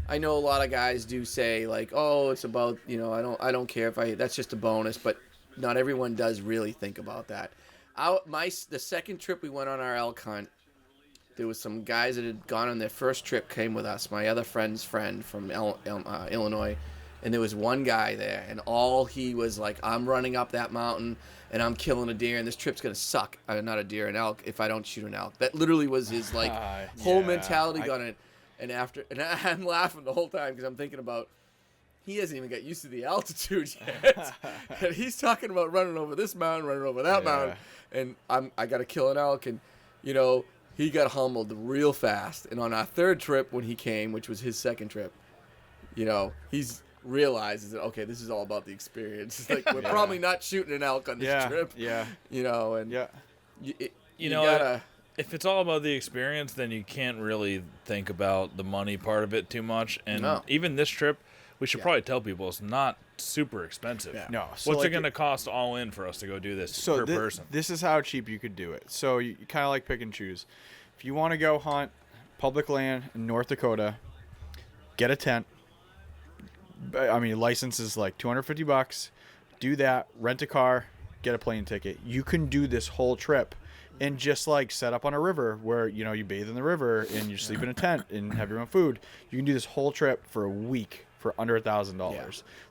I know a lot of guys do say like, oh, it's about, I don't care that's just a bonus, but not everyone does really think about that. The second trip we went on our elk hunt, there was some guys that had gone on their first trip came with us. My other friend's friend from Illinois, and there was one guy there, and all he was like, I'm running up that mountain and I'm killing a deer, and this trip's gonna suck. Not a deer, an elk. If I don't shoot an elk, that literally was his like whole Yeah, mentality on it. And I'm laughing the whole time because I'm thinking about he hasn't even got used to the altitude yet, and he's talking about running over this mountain, running over that mountain, and I got to kill an elk, and he got humbled real fast. And on our third trip when he came, which was his second trip, he's realizes that, okay, this is all about the experience. It's like we're probably not shooting an elk on this trip. Yeah. And Yeah. you gotta. If it's all about the experience, then you can't really think about the money part of it too much. And even this trip, we should probably tell people it's not super expensive. Yeah. No. So What's like it going to cost all in for us to go do this So per person? this is how cheap you could do it. So you kind of like pick and choose. If you want to go hunt public land in North Dakota, get a tent. I mean, license is like $250. Do that. Rent a car. Get a plane ticket. You can do this whole trip and just like set up on a river where you bathe in the river and you sleep in a tent and have your own food. You can do this whole trip for a week for under $1,000. Yeah.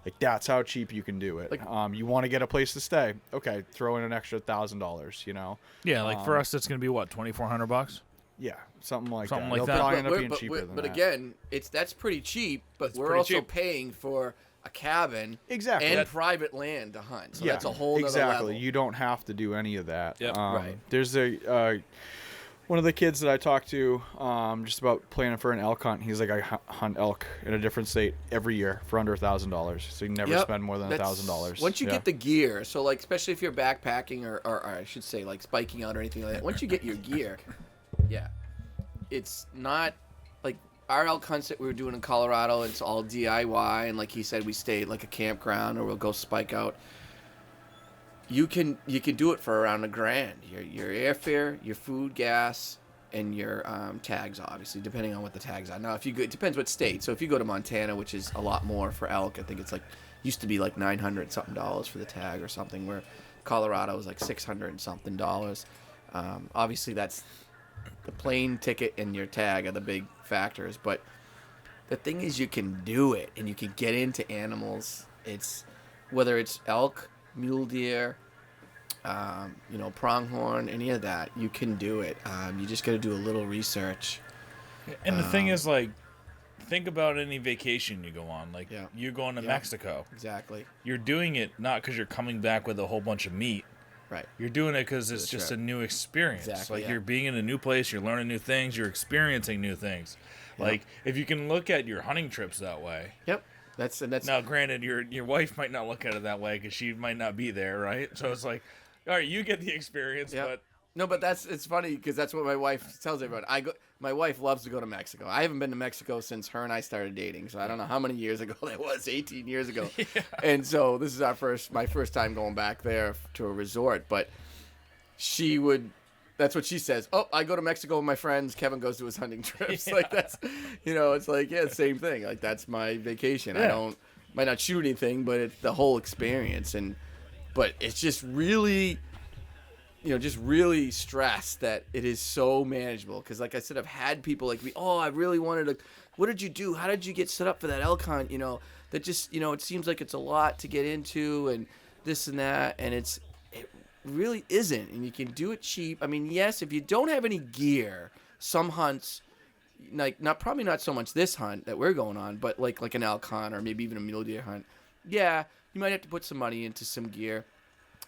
Like that's how cheap you can do it. Like- You want to get a place to stay? Okay, throw in an extra $1,000. Yeah, like for us, it's going to be what, $2,400? Yeah, something like Something that. like They'll that. probably end up being cheaper than but that. again, that's pretty cheap. But It's we're pretty also cheap. paying for a cabin Exactly. and That- private land to hunt. So yeah, that's a whole nother exactly. level. You don't have to do any of that. Yep. Right. There's one of the kids that I talked to just about planning for an elk hunt. He's like, I hunt elk in a different state every year for under $1,000. So you never Yep, spend more than that's- $1,000. Once you get the gear, so like especially if you're backpacking or I should say like spiking out or anything like that. Once you get your gear, yeah, it's not like our elk hunts that we were doing in Colorado. It's all DIY, and like he said, we stay at like a campground or we'll go spike out. You can do it for around $1,000. Your airfare, your food, gas, and your tags, obviously, depending on what the tags are. Now, if you go, it depends what state. So if you go to Montana, which is a lot more for elk, I think it's like used to be like $900 something for the tag or something. Where Colorado is like $600 something. Obviously, that's the plane ticket and your tag are the big factors. But the thing is, you can do it and you can get into animals. It's whether it's elk, mule deer, pronghorn, any of that, you can do it. You just got to do a little research. And the thing is, like, think about any vacation you go on. Like, Yeah. you're going to Yeah. Mexico. Exactly. You're doing it not because you're coming back with a whole bunch of meat. Right. You're doing it because it's That's just right. a new experience. Exactly, Like, yeah. you're being in a new place, you're learning new things, you're experiencing new things. Like, if you can look at your hunting trips that way. Yep. That's Now, granted, your wife might not look at it that way because she might not be there, right? So it's like, all right, you get the experience, Yep. but No, but it's funny because that's what my wife tells everyone. My wife loves to go to Mexico. I haven't been to Mexico since her and I started dating, so I don't know how many years ago that was. 18 years ago. Yeah. And so this is my first time going back there to a resort. But that's what she says. Oh, I go to Mexico with my friends. Kevin goes to his hunting trips. Yeah. Like that's, it's like same thing. Like that's my vacation. Yeah. Might not shoot anything, but it's the whole experience. But it's just really. just really stress that it is so manageable. Because like I said, I've had people like me, I really wanted to, what did you do? How did you get set up for that elk hunt? That just, it seems like it's a lot to get into and this and that. And it really isn't. And you can do it cheap. I mean, yes, if you don't have any gear, some hunts, like probably not so much this hunt that we're going on, but like an elk hunt or maybe even a mule deer hunt. Yeah, you might have to put some money into some gear.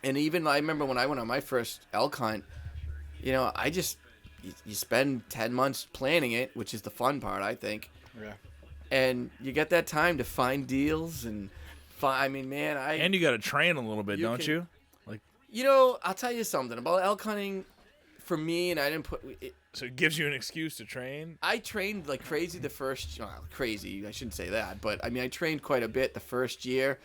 And even I remember when I went on my first elk hunt, you spend 10 months planning it, which is the fun part, I think. Yeah. And you get that time to find deals and and you got to train a little bit, don't you? Like, I'll tell you something about elk hunting for me, and I didn't put it. So it gives you an excuse to train? I trained like crazy crazy, I shouldn't say that, but I trained quite a bit the first year.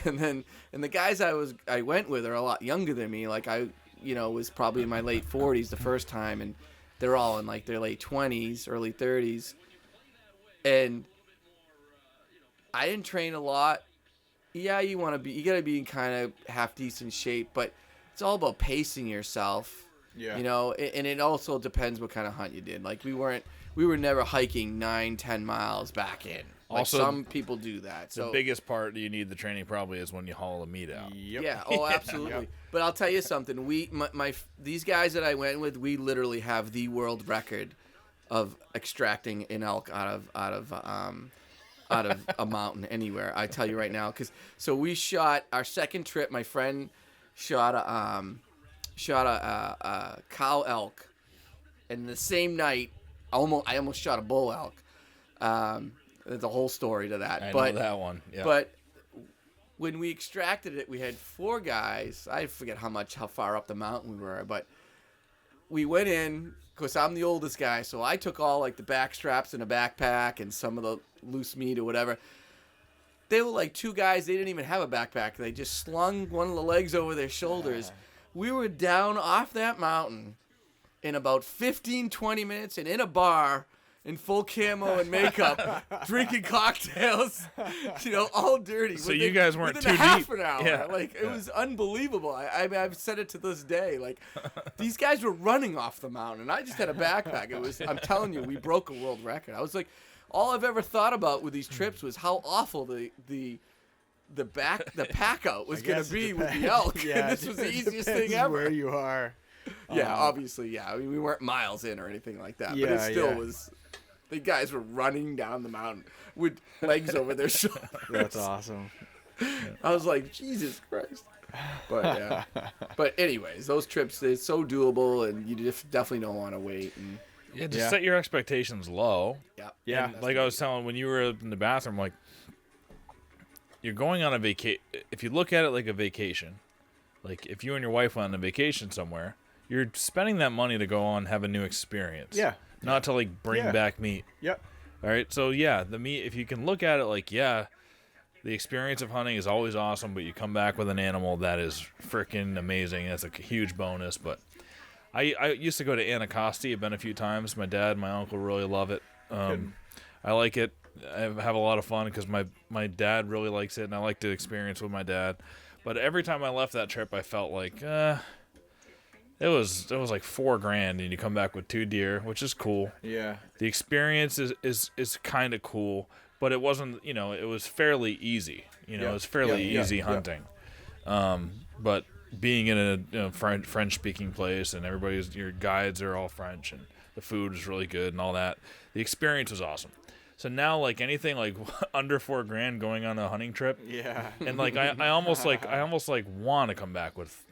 And the guys I went with are a lot younger than me. Like I was probably in my late 40s the first time, and they're all in like their late 20s, early 30s. And I didn't train a lot. Yeah, you got to be in kind of half decent shape, but it's all about pacing yourself. Yeah. And it also depends what kind of hunt you did. Like we were never hiking 9-10 miles back in. Like Also, some people do that. The biggest part you need the training probably is when you haul the meat out. Yep. Yeah. Oh, absolutely. Yep. But I'll tell you something. These guys that I went with, we literally have the world record of extracting an elk out of a mountain anywhere. I tell you right now, so we shot our second trip. My friend shot a cow elk, and the same night, I almost shot a bull elk. There's a whole story to that. I know that one. Yeah. But when we extracted it, we had 4 guys. I forget how far up the mountain we were, but we went in. Of course, I'm the oldest guy, so I took all like the back straps in a backpack and some of the loose meat or whatever. They were like 2 guys. They didn't even have a backpack. They just slung one of the legs over their shoulders. We were down off that mountain in about 15-20 minutes and in a bar in full camo and makeup, drinking cocktails, all dirty. So you guys weren't too deep. Half an hour. Yeah. It was unbelievable. I've said it to this day. Like, these guys were running off the mountain, and I just had a backpack. I'm telling you, we broke a world record. I was like, all I've ever thought about with these trips was how awful the pack out was going to be with the elk. Yeah, and this was the easiest thing ever. Where you are. Yeah, obviously, yeah. We weren't miles in or anything like that, but it still was. The guys were running down the mountain with legs over their shoulders. That's awesome. I was like, Jesus Christ. But yeah. But anyways, those trips, they're so doable, and you definitely don't want to wait. And set your expectations low. Yeah. And like I was telling when you were in the bathroom, like you're going on a vacation. If you look at it like a vacation, like if you and your wife went on a vacation somewhere, you're spending that money to go on have a new experience. Yeah. Not to like bring back meat. Yep. All right. So the meat, if you can look at it like, the experience of hunting is always awesome, but you come back with an animal that is freaking amazing. That's a huge bonus. But I used to go to Anacostia. I've been a few times. My dad and my uncle really love it. I like it. I have a lot of fun because my dad really likes it, and I like to experience with my dad. But every time I left that trip, I felt like, it was like $4,000, and you come back with 2 deer, which is cool. Yeah. The experience is kind of cool, but it wasn't. It was fairly easy. It was fairly easy hunting. But being in a French-speaking place, and your guides are all French, and the food is really good, and all that. The experience was awesome. So now, like anything like under $4,000 going on a hunting trip. Yeah. And like I almost want to come back with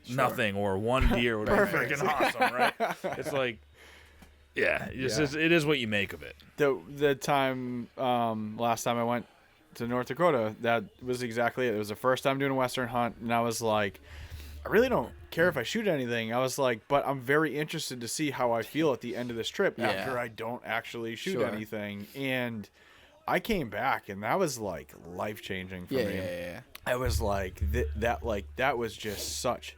nothing or 1 deer would be freaking awesome, right? It's like, it is what you make of it. The time last time I went to North Dakota, that was exactly it. It was the first time doing a Western hunt, and I was like, I really don't care if I shoot anything. I was like, but I'm very interested to see how I feel at the end of this trip after I don't actually shoot anything. And I came back, and that was like life changing for me. Yeah. I was like, that was just such.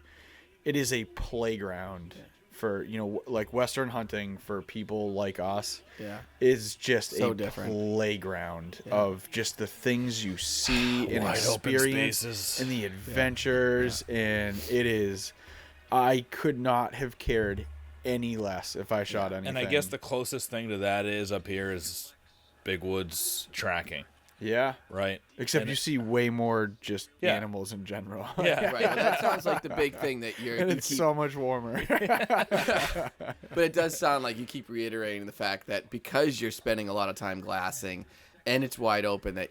It is a playground for, like Western hunting for people like us Yeah. is just So a different. playground of just the things you see and Wide open experience spaces. and the adventures. And it is, I could not have cared any less if I shot anything. And I guess the closest thing to that is up here is big woods tracking, yeah. right? Except And you see way more just Yeah. animals in general. Yeah. Right. Well, that sounds like the big thing that And you it's keep, so much warmer. but it does sound like you keep reiterating the fact that because you're spending a lot of time glassing and it's wide open, that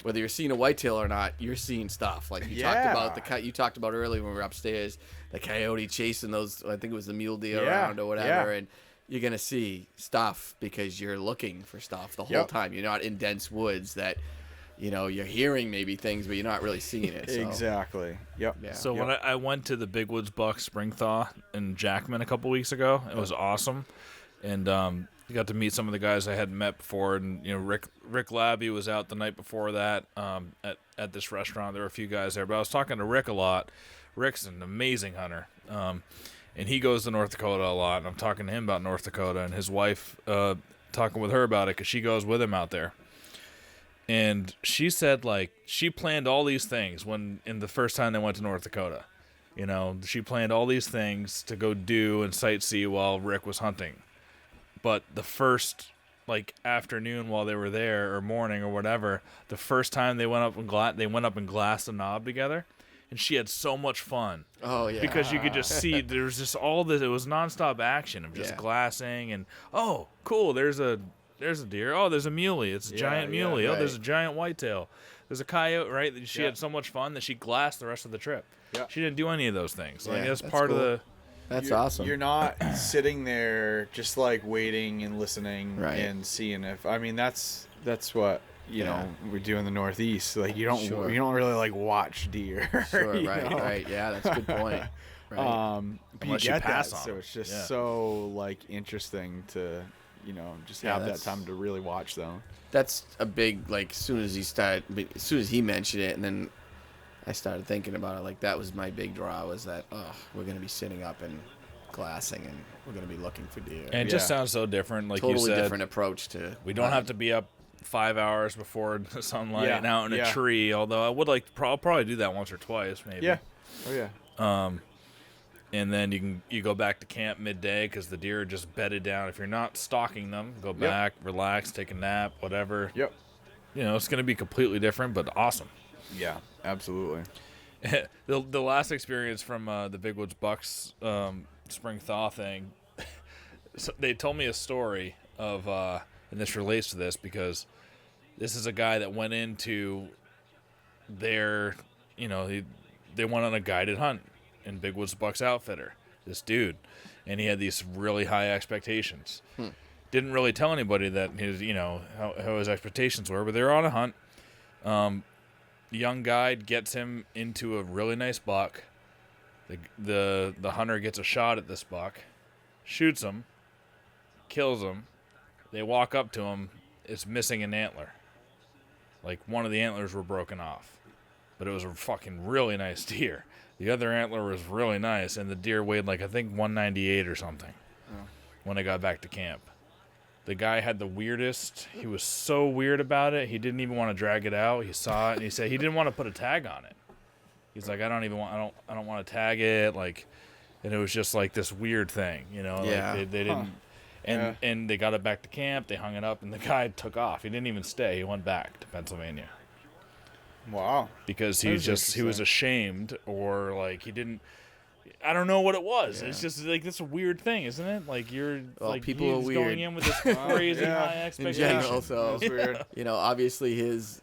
whether you're seeing a whitetail or not, you're seeing stuff. Like you talked about you talked about earlier when we were upstairs, the coyote chasing those, I think it was the mule deer around or whatever, and you're going to see stuff because you're looking for stuff the whole time. You're not in dense woods that, you're hearing maybe things, but you're not really seeing it. So. Exactly. Yep. Yeah. So when I went to the Big Woods Buck Spring Thaw in Jackman a couple weeks ago, it was awesome. And you got to meet some of the guys I hadn't met before. And, Rick Labby was out the night before that at this restaurant. There were a few guys there. But I was talking to Rick a lot. Rick's an amazing hunter. And he goes to North Dakota a lot. And I'm talking to him about North Dakota. And his wife, talking with her about it because she goes with him out there. And she said, she planned all these things in the first time they went to North Dakota. She planned all these things to go do and sightsee while Rick was hunting. But the first, afternoon while they were there, or morning or whatever, the first time they went up and glassed a knob together, and she had so much fun. Oh, yeah. Because you could just see, there was just all this, it was nonstop action of just glassing, and, oh, cool, there's a deer. Oh, there's a muley. It's a giant muley. Oh, there's a giant whitetail. There's a coyote, right? She had so much fun that she glassed the rest of the trip. Yeah. She didn't do any of those things. That's that's part of cool. the... That's awesome. You're not sitting there just waiting and listening and seeing if, that's what, we do in the Northeast. You don't really watch deer. Sure, right. Yeah, that's a good point. Right. But you Unless you get pass that, on so them. it's just so interesting to, just have that time to really watch them. That's a big, as soon as he mentioned it, and then I started thinking about it, that was my big draw, was that, we're going to be sitting up and glassing, and we're going to be looking for deer. And it just sounds so different, like totally you said. Different approach to... We don't have to be up 5 hours before the sunlight and out in a Yeah. tree, although I would I'll probably do that once or twice, maybe. Yeah. Oh, yeah. And then you go back to camp midday because the deer are just bedded down. If you're not stalking them, go back, relax, take a nap, whatever. Yep. It's going to be completely different, but awesome. Yeah, absolutely. The last experience from the Big Woods Bucks spring thaw thing, so they told me a story of, and this relates to this because this is a guy that went into their, they went on a guided hunt in Big Woods Bucks Outfitter, this dude, and he had these really high expectations. Didn't really tell anybody that his, how his expectations were, but they were on a hunt. Young guide gets him into a really nice buck. The hunter gets a shot at this buck, shoots him, kills him. They walk up to him. It's missing an antler. One of the antlers were broken off, but it was a fucking really nice deer. The other antler was really nice, and the deer weighed I think 198 or something when I got back to camp. The guy had the weirdest. He was so weird about it. He didn't even want to drag it out. He saw it, and he said he didn't want to put a tag on it. He's like, I don't want to tag it. And it was just this weird thing, Yeah. They didn't. And they got it back to camp. They hung it up, and the guy took off. He didn't even stay. He went back to Pennsylvania. Wow. Because he was ashamed, or he didn't. I don't know what it was. Yeah. It's just this a weird thing, isn't it? You're people are weird. Going in with this crazy high expectation. In general, so weird. Obviously his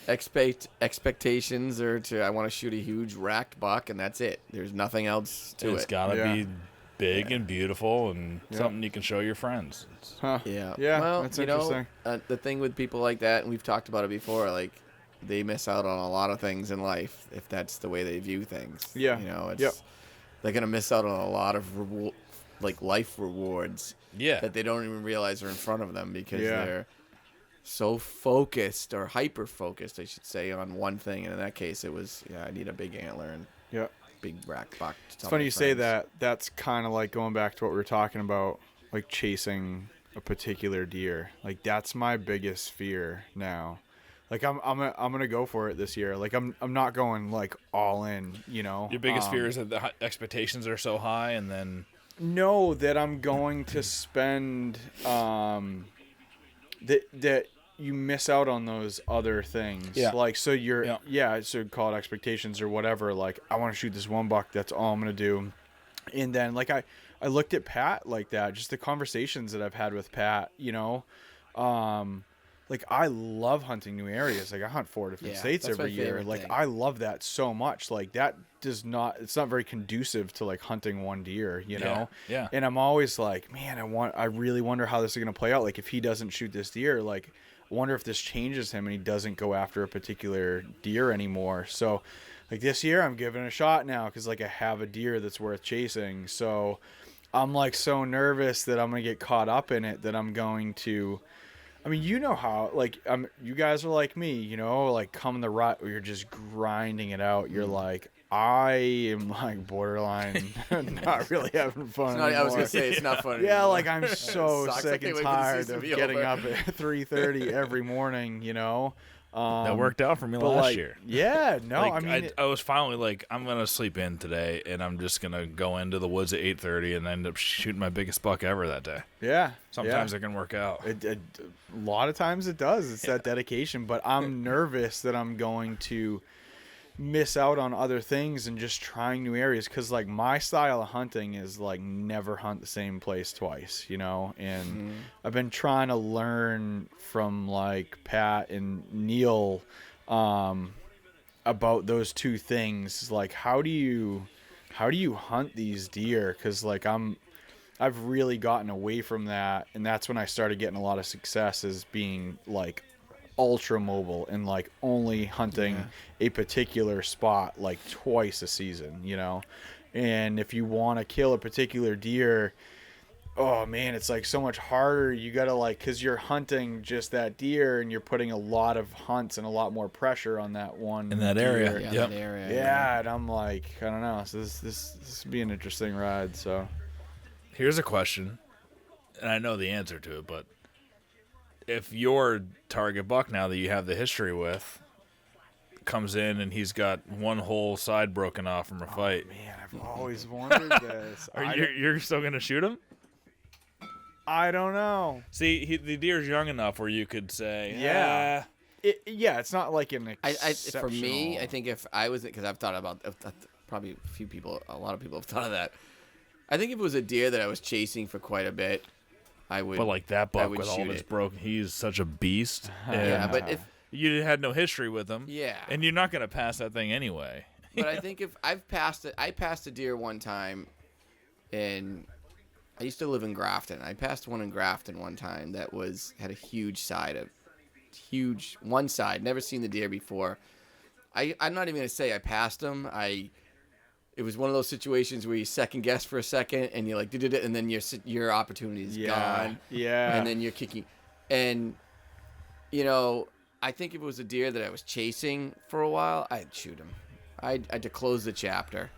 expectations are I want to shoot a huge racked buck, and that's it. There's nothing else to it. It's gotta be big and beautiful and something you can show your friends. Yeah. Yeah. Well, that's interesting. The thing with people like that, and we've talked about it before, they miss out on a lot of things in life if that's the way they view things. Yeah. They're gonna miss out on a lot of life rewards. Yeah. That they don't even realize are in front of them because they're so focused, or hyper focused, I should say, on one thing. And in that case, it was I need a big antler and big rack buck. It's funny you say that. That's kind of like going back to what we were talking about, like chasing a particular deer. Like that's my biggest fear now. Like I'm gonna go for it this year. Like I'm not going like all in. You know. Your biggest fear is that the expectations are so high, and then know that I'm going to spend that you miss out on those other things. Yeah. Like so you're so call it expectations or whatever. Like I want to shoot this one buck. That's all I'm gonna do. And then like I looked at Pat like that. Just the conversations that I've had with Pat. You know. Like I love hunting new areas. Like I hunt 4 different states every year. Like thing. I love that so much. Like that it's not very conducive to like hunting one deer, you know? Yeah. And I'm always like, man, I really wonder how this is going to play out. Like if he doesn't shoot this deer, like I wonder if this changes him and he doesn't go after a particular deer anymore. So like this year I'm giving it a shot now because like I have a deer that's worth chasing. So I'm like so nervous that I'm going to get caught up in it that I'm going to, I mean, you know how, like, you guys are like me, you know, like, come the rut where you're just grinding it out. You're like, I am, like, borderline not really having fun anymore. I was going to say, it's not fun Yeah, anymore. like, I'm so sick and tired of getting over. up at 3:30 every morning, you know? that worked out for me But last like, year. yeah, no, Like, I mean, I was finally like, I'm gonna sleep in today, and I'm just gonna go into the woods at 8:30 and end up shooting my biggest buck ever that day. yeah. Sometimes it can work out. A lot of times it does. It's that dedication, but I'm nervous that I'm going to miss out on other things and just trying new areas because like my style of hunting is like never hunt the same place twice, you know. And I've been trying to learn from like Pat and Neil about those two things. Like how do you hunt these deer? Because like I've really gotten away from that, and that's when I started getting a lot of success as being like ultra mobile and like only hunting a particular spot like twice a season, you know. And if you want to kill a particular deer, oh man, it's like so much harder. You gotta like, because you're hunting just that deer and you're putting a lot of hunts and a lot more pressure on that one In that deer. area. Yeah, Yep. that area. Yeah, and I'm like, I don't know. So this will be an interesting ride. So Here's a question, and I know the answer to it, but if your target buck now that you have the history with comes in and he's got one whole side broken off from a fight, man, I've always wondered this. you're still gonna shoot him? I don't know. See, the deer's young enough where you could say, Yeah. It's not like an exceptional... For me, I think if I was, because I've thought about, probably a lot of people have thought of that. I think if it was a deer that I was chasing for quite a bit, I would. But like that buck with all shoot his it. broken, he's such a beast. Yeah, And but if you had no history with him, Yeah. and you're not gonna pass that thing anyway. But I think if I passed a deer one time, and I used to live in Grafton. I passed one in Grafton one time that had a huge one side. Never seen the deer before. I'm not even gonna say I passed him. It was one of those situations where you second guess for a second, and you're like, did it, and then your opportunity is gone. Yeah. And then you're kicking, and you know, I think if it was a deer that I was chasing for a while, I'd shoot him. I'd to close the chapter.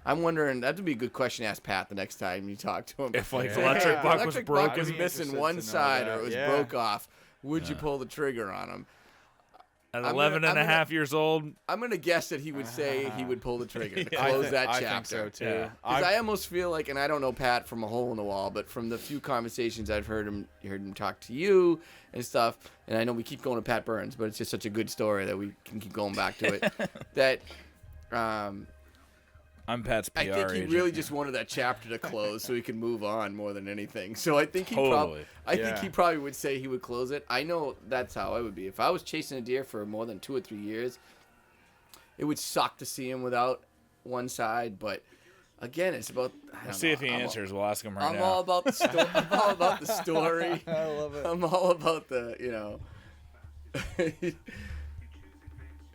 I'm wondering, that would be a good question to ask Pat the next time you talk to him. If like Yeah. the electric buck was Electric broken, buck was I'd be missing interested one to know side, that. or it was Yeah. broke off, would you pull the trigger on him? at I'm 11 gonna- and a I'm gonna- half years old, I'm gonna guess that he would say he would pull the trigger to I close think- that I chapter. think so too. Yeah. Because I almost feel like, and I don't know Pat from a hole in the wall, but from the few conversations I've heard him talk to you and stuff, and I know we keep going to Pat Burns, but it's just such a good story that we can keep going back to it. That I'm Pat's PR I think he agent. really just wanted that chapter to close so he could move on more than anything. So I think Totally. I think Yeah. he probably would say he would close it. I know that's how I would be. If I was chasing a deer for more than 2 or 3 years, it would suck to see him without one side, but again, it's about. I don't See know. if he answers. We'll ask him right I'm now. all about the story. I'm all about the story. I love it. I'm all about the,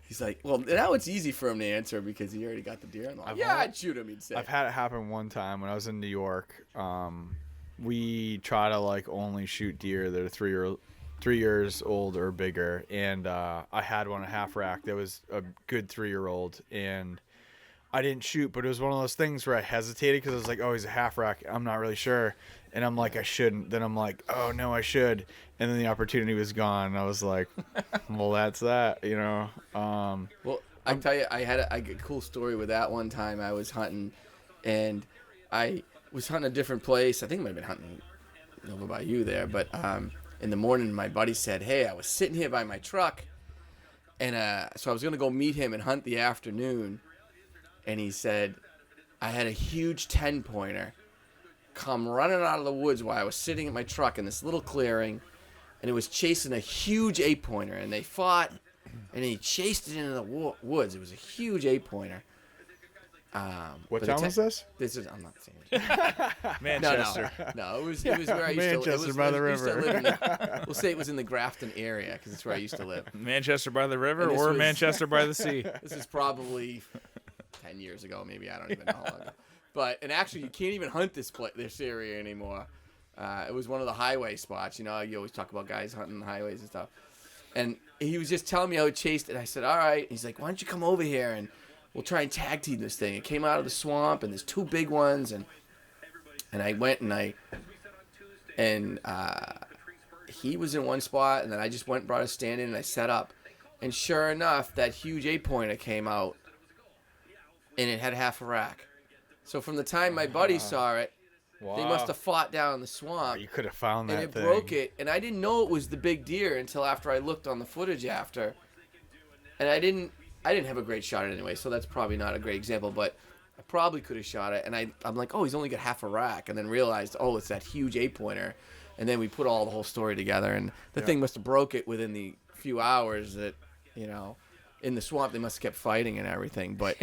He's like, well, now it's easy for him to answer because he already got the deer. I'm like, yeah, I'd shoot him. He'd say. I've had it happen one time when I was in New York. We try to like only shoot deer that are 3 years old or bigger, and I had one a half rack that was a good 3-year-old, and I didn't shoot, but it was one of those things where I hesitated because I was like, oh, he's a half rack. I'm not really sure. And I'm like, I shouldn't. Then I'm like, oh, no, I should. And then the opportunity was gone. And I was like, well, that's that, you know. Well, I can tell you, I had a cool story with that one time. I was hunting, and I was hunting a different place. I think I might have been hunting over by you there. But in the morning, my buddy said, hey, I was sitting here by my truck, and so I was going to go meet him and hunt the afternoon. And he said, I had a huge 10-pointer come running out of the woods while I was sitting in my truck in this little clearing, and it was chasing a huge 8-pointer, and they fought, and he chased it into the woods. It was a huge 8-pointer. What town was this? This is, I'm not saying it. Manchester. No, it was where I used to live. Manchester by the river. We'll say it was in the Grafton area because it's where I used to live. Manchester by the river And this or was- Manchester by the sea? This is probably 10 years ago, maybe. I don't even know how long ago. And actually, you can't even hunt this area anymore. It was one of the highway spots. You know, you always talk about guys hunting highways and stuff. And he was just telling me how he chased it. And I said, all right. He's like, why don't you come over here and we'll try and tag team this thing. It came out of the swamp, and there's 2 big ones. And I went and he was in one spot, and then I just went and brought a stand in, and I set up. And sure enough, that huge 8-pointer came out, and it had half a rack. So from the time my buddy saw it, they must have fought down in the swamp. You could have found that And it thing. broke it, and I didn't know it was the big deer until after I looked on the footage after. And I didn't have a great shot at it anyway, so that's probably not a great example, but I probably could have shot it. And I'm like, oh, he's only got half a rack, and then realized, oh, it's that huge 8-pointer. And then we put all the whole story together, and the thing must have broke it within the few hours that, you know, in the swamp they must have kept fighting and everything. But,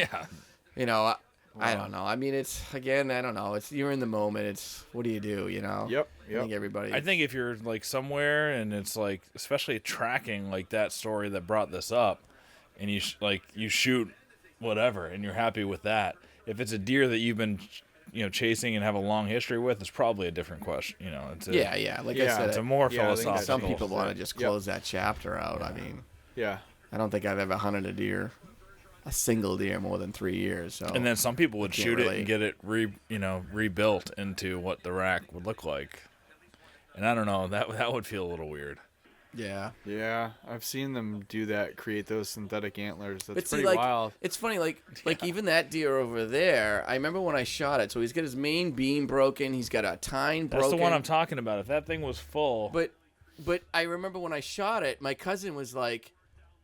you know, I don't know. I mean, it's, again, I don't know. It's, you're in the moment. It's, what do you do, you know? Yep. I think everybody. I think if you're like somewhere and it's like, especially tracking like that story that brought this up, and you shoot whatever, and you're happy with that. If it's a deer that you've been, you know, chasing and have a long history with, it's probably a different question. You know, it's Like I said, it's a more Yeah, I think philosophical. some people want to just close that chapter out. I mean, Yeah. I don't think I've ever hunted a single deer more than 3 years. So. And then some people would Can't shoot it relate. and get it rebuilt into what the rack would look like. And I don't know, that would feel a little weird. Yeah. Yeah, I've seen them do that, create those synthetic antlers. That's But see, pretty like, wild. it's funny, like even that deer over there, I remember when I shot it, so he's got his main beam broken, he's got a tine broken. That's the one I'm talking about. If that thing was full. But I remember when I shot it, my cousin was like,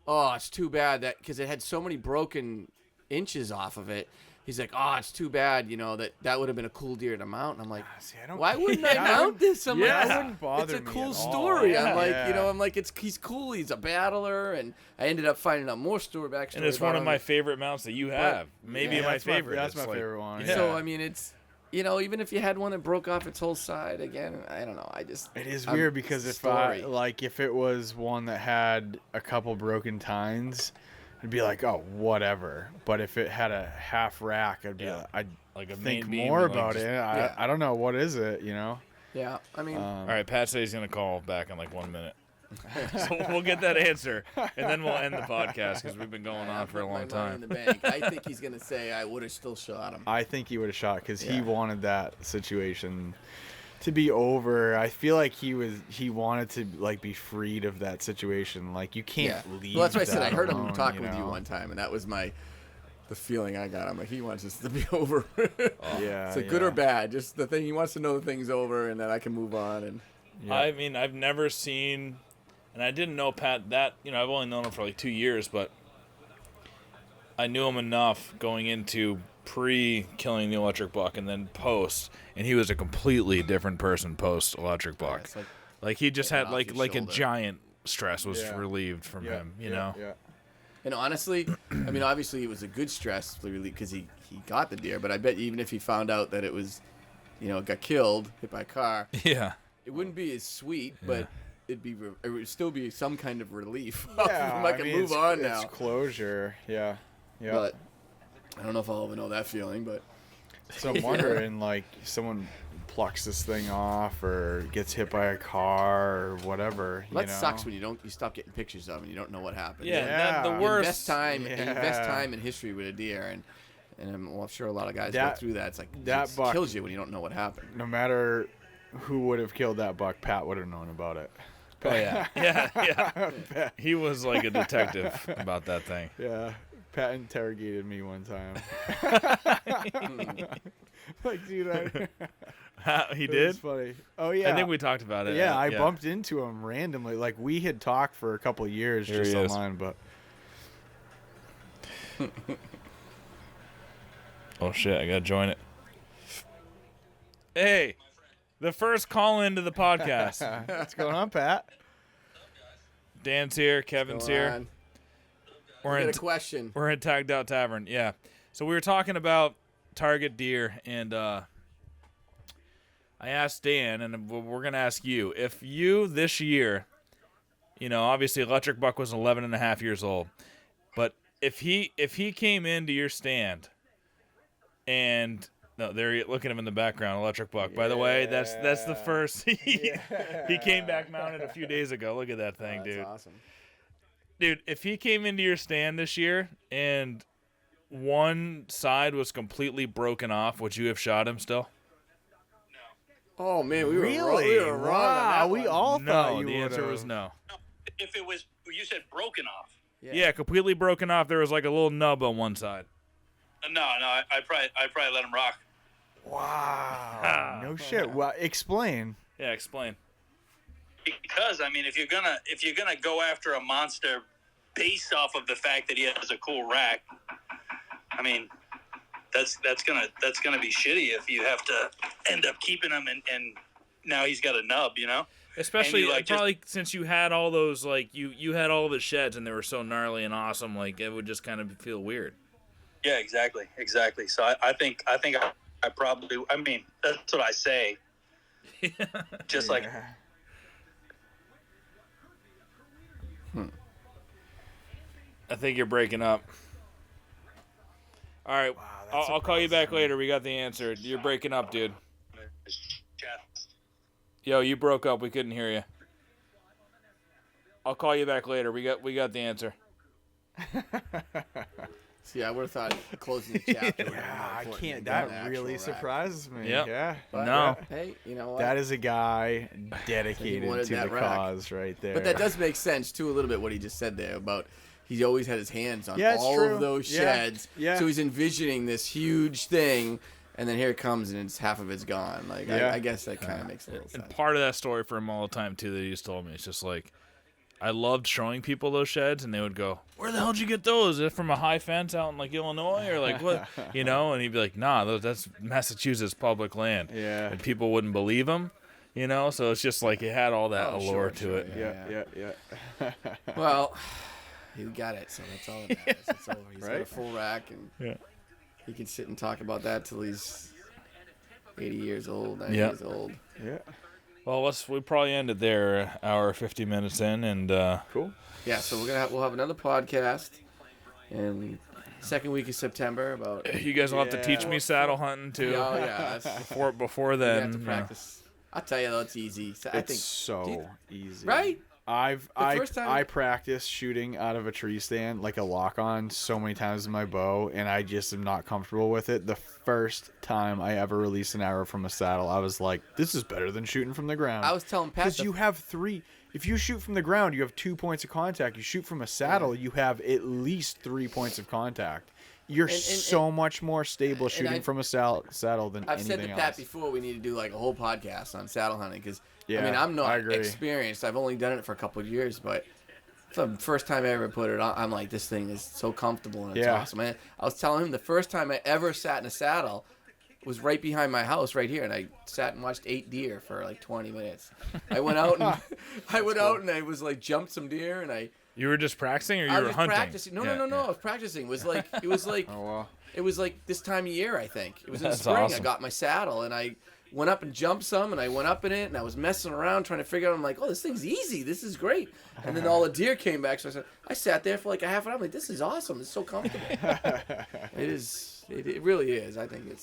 oh, it's too bad that, because it had so many broken inches off of it. He's like, oh, it's too bad, you know, that would have been a cool deer to mount. And I'm like, See, I don't why wouldn't I Yeah, mount this? I'm yeah, like, that wouldn't bother it's a me cool at all. story. I'm Yeah. like, Yeah. you know, I'm like, he's cool. He's a battler, and I ended up finding out more story backstory. and it's about one of him. my favorite mounts that you have. Maybe Yeah, my that's favorite. That's It's my like- favorite one. Yeah. Yeah. So I mean, it's, you know, even if you had one that broke off its whole side again, I don't know. I just It is I'm- weird because it's if a story. if it was one that had a couple broken tines, I'd be like, oh, whatever. But if it had a half rack, I'd be Yeah. like, I'd Like a think main beam more and, like, about just- it. Yeah. I don't know, what is it, you know? yeah. I mean, All right, Pat says he's going to call back in like 1 minute. So we'll get that answer, and then we'll end the podcast because we've been going on for a put my long money time. in the bank. I think he's gonna say I would have still shot him. I think he would have shot because he Yeah. wanted that situation to be over. I feel like he wanted to like be freed of that situation. Like you can't leave. Well, that's what I said. I that heard him alone, talking with you know? one time, and that was the feeling I got. I'm like, he wants this to be over. Yeah. Is it good or bad? Just the thing. He wants to know the thing's over and that I can move on. And Yeah. I mean, I've never seen, and I didn't know Pat that, you know, I've only known him for like 2 years, but I knew him enough going into pre-killing the electric buck and then post, and he was a completely different person post-electric buck. it's like Like he just getting had off your like a shoulder. giant stress was Yeah. relieved from Yeah, him, you yeah, know? Yeah. And honestly, I mean, obviously it was a good stress relief because he got the deer. But I bet even if he found out that it was, you know, got killed, hit by a car, Yeah. it wouldn't be as sweet, but it would still be some kind of relief. Yeah, I can move on now. It's closure. Yeah. Yeah. But I don't know if I'll ever know that feeling. But So I'm wondering, like, someone plucks this thing off or gets hit by a car or whatever. that you know? sucks when you stop getting pictures of and you don't know what happened. Yeah, Yeah. the You worst. Invest time Yeah. and invest time and history with a deer, and And I'm sure a lot of guys go That- through that. It's like that it buck- kills you when you don't know what happened. No matter who would have killed that buck, Pat would have known about it. Oh yeah, yeah. He was like a detective about that thing. Yeah, Pat interrogated me one time. Like, dude, He it did. was funny. Oh yeah, I think we talked about it. Yeah, I bumped into him randomly. Like we had talked for a couple of years Here just he is. online, but Oh shit! I gotta join it. Hey, the first call into the podcast. what's going on, Pat? Dan's here. Kevin's Go here. on. We're I in. got a question. We're in Tagged Out Tavern. Yeah. So we were talking about target deer, and I asked Dan, and we're gonna ask you if you this year, obviously Electric Buck was 11 and a half years old, but if he came into your stand, and no, there you're looking at him in the background, Electric Buck. By the way, that's the first. He came back mounted a few days ago. Look at that thing, That's dude. awesome. Dude, if he came into your stand this year and one side was completely broken off, would you have shot him still? Oh man, we were Really? wrong. We were wrong on Wow, that we one. all thought No, you the answer would've. was no. If it was, you said broken off. Yeah, completely broken off. There was like a little nub on one side. No, I'd probably let him rock. Wow. No shit. Well, explain. Yeah, explain. Because I mean, if you're gonna go after a monster based off of the fact that he has a cool rack, I mean, that's gonna be shitty if you have to end up keeping him and now he's got a nub, Especially And you, like, probably since you had all those you had all of his sheds and they were so gnarly and awesome, like it would just kind of feel weird. Yeah, exactly. So I think I probably, I mean, that's what I say. Just like, I think you're breaking up. All right, that's I'll call you back surprising. later. We got the answer. You're breaking up, dude. chest. Yo, you broke up. We couldn't hear you. I'll call you back later. We got the answer. See, I would have thought closing the chapter. would've been more I important can't. than That the really actual rack. surprises me. Yep. Yeah. But, No. Hey, you know what? That is a guy dedicated wanted to that the rack. cause right there. But that does make sense too, a little bit what he just said there about he always had his hands on Yeah, it's all true. of those Yeah, sheds. yeah. So he's envisioning this huge thing, and then here it comes, and it's half of it's gone. Like Yeah. I guess that kind of makes a little And sense. part of that story for him all the time too that he just told me, it's just like I loved showing people those sheds, and they would go, "Where the hell did you get those? Is it from a high fence out in like Illinois or like what?" And he'd be like, "Nah, that's Massachusetts public land." Yeah. And people wouldn't believe him, So it's just like it had all that Oh, allure sure, to sure, it. Yeah. Well, he got it, so that's all that matters. It's over. He's got a Right? full rack, and Yeah. he can sit and talk about that till he's 80 years old, 90 Yeah. years old. Yeah. Well, we probably ended there, hour 50 minutes in, and Cool. Yeah, so we'll have another podcast, and second week of September about. you guys will have to teach me saddle hunting too. Oh yeah, that's, Before we then, have to practice. I'll tell you though, it's easy. So I It's think so easy. right. I first time- I practiced shooting out of a tree stand like a lock on so many times with my bow, and I just am not comfortable with it. The first time I ever released an arrow from a saddle, I was like, "This is better than shooting from the ground." I was telling Pat because you have three. If you shoot from the ground, you have 2 points of contact. You shoot from a saddle, you have at least 3 points of contact. You're so much more stable shooting from a saddle than I've anything said to else. Pat before we need to do like a whole podcast on saddle hunting because I Yeah, mean I'm I not agree. experienced. I've only done it for a couple of years, but the first time I ever put it on, I'm like, this thing is so comfortable and it's Yeah. awesome. I was telling him the first time I ever sat in a saddle was right behind my house right here, and I sat and watched 8 deer for like 20 minutes. I went out and I was like jumped some deer and you were just practicing, or you I were was hunting? practicing. No, Yeah, no. yeah. I was practicing. It was like Oh well. it was like this time of year, I think. It was in the That's spring. awesome. I got my saddle and I went up and jumped some and I went up in it and I was messing around trying to figure out. I'm like, oh, this thing's easy. This is great. And then all the deer came back. So I sat there for like a half an hour. I'm like, this is awesome. It's so comfortable. It is. It really is. I think it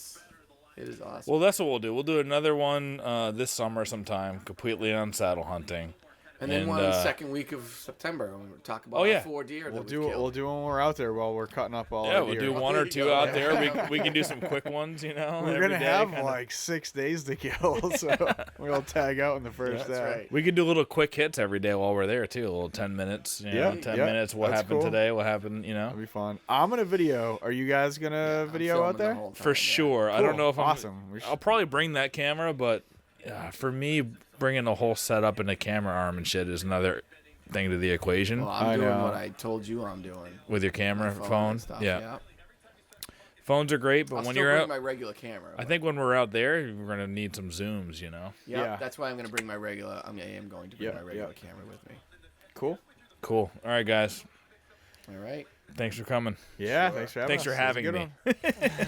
is awesome. Well, that's what we'll do. We'll do another one this summer sometime, completely on saddle hunting. And then one second week of September when we talk about our 4 deer. We'll do when we're out there while we're cutting up all. Yeah, the we'll deer. do one or two out there. We can do some quick ones, you know. We're every gonna day, have kinda. like 6 days to kill, so we'll tag out in the first day. That's right. We could do little quick hits every day while we're there too. A little 10 minutes. You know, 10 minutes. What that's happened cool. today? What happened? You know. That'd be fun. I'm gonna video. Are you guys gonna I'm video filming out the there? whole time, For sure. I don't know if I'm awesome. We should- I'll probably bring that camera, but for me, bringing the whole setup and the camera arm and shit is another thing to the equation. Well, I I'm doing know. what I told you I'm doing. With your camera, My phone. and stuff, Yeah. Phones are great, but I'll when still you're bring out, my regular camera. I think when we're out there, we're gonna need some zooms. You know. Yeah. That's why I'm going to bring my regular. I am going to bring my regular camera with me. Cool. Cool. All right, guys. All right. Thanks for coming. Yeah. Thanks for having Thanks us. for It was a having good me. one.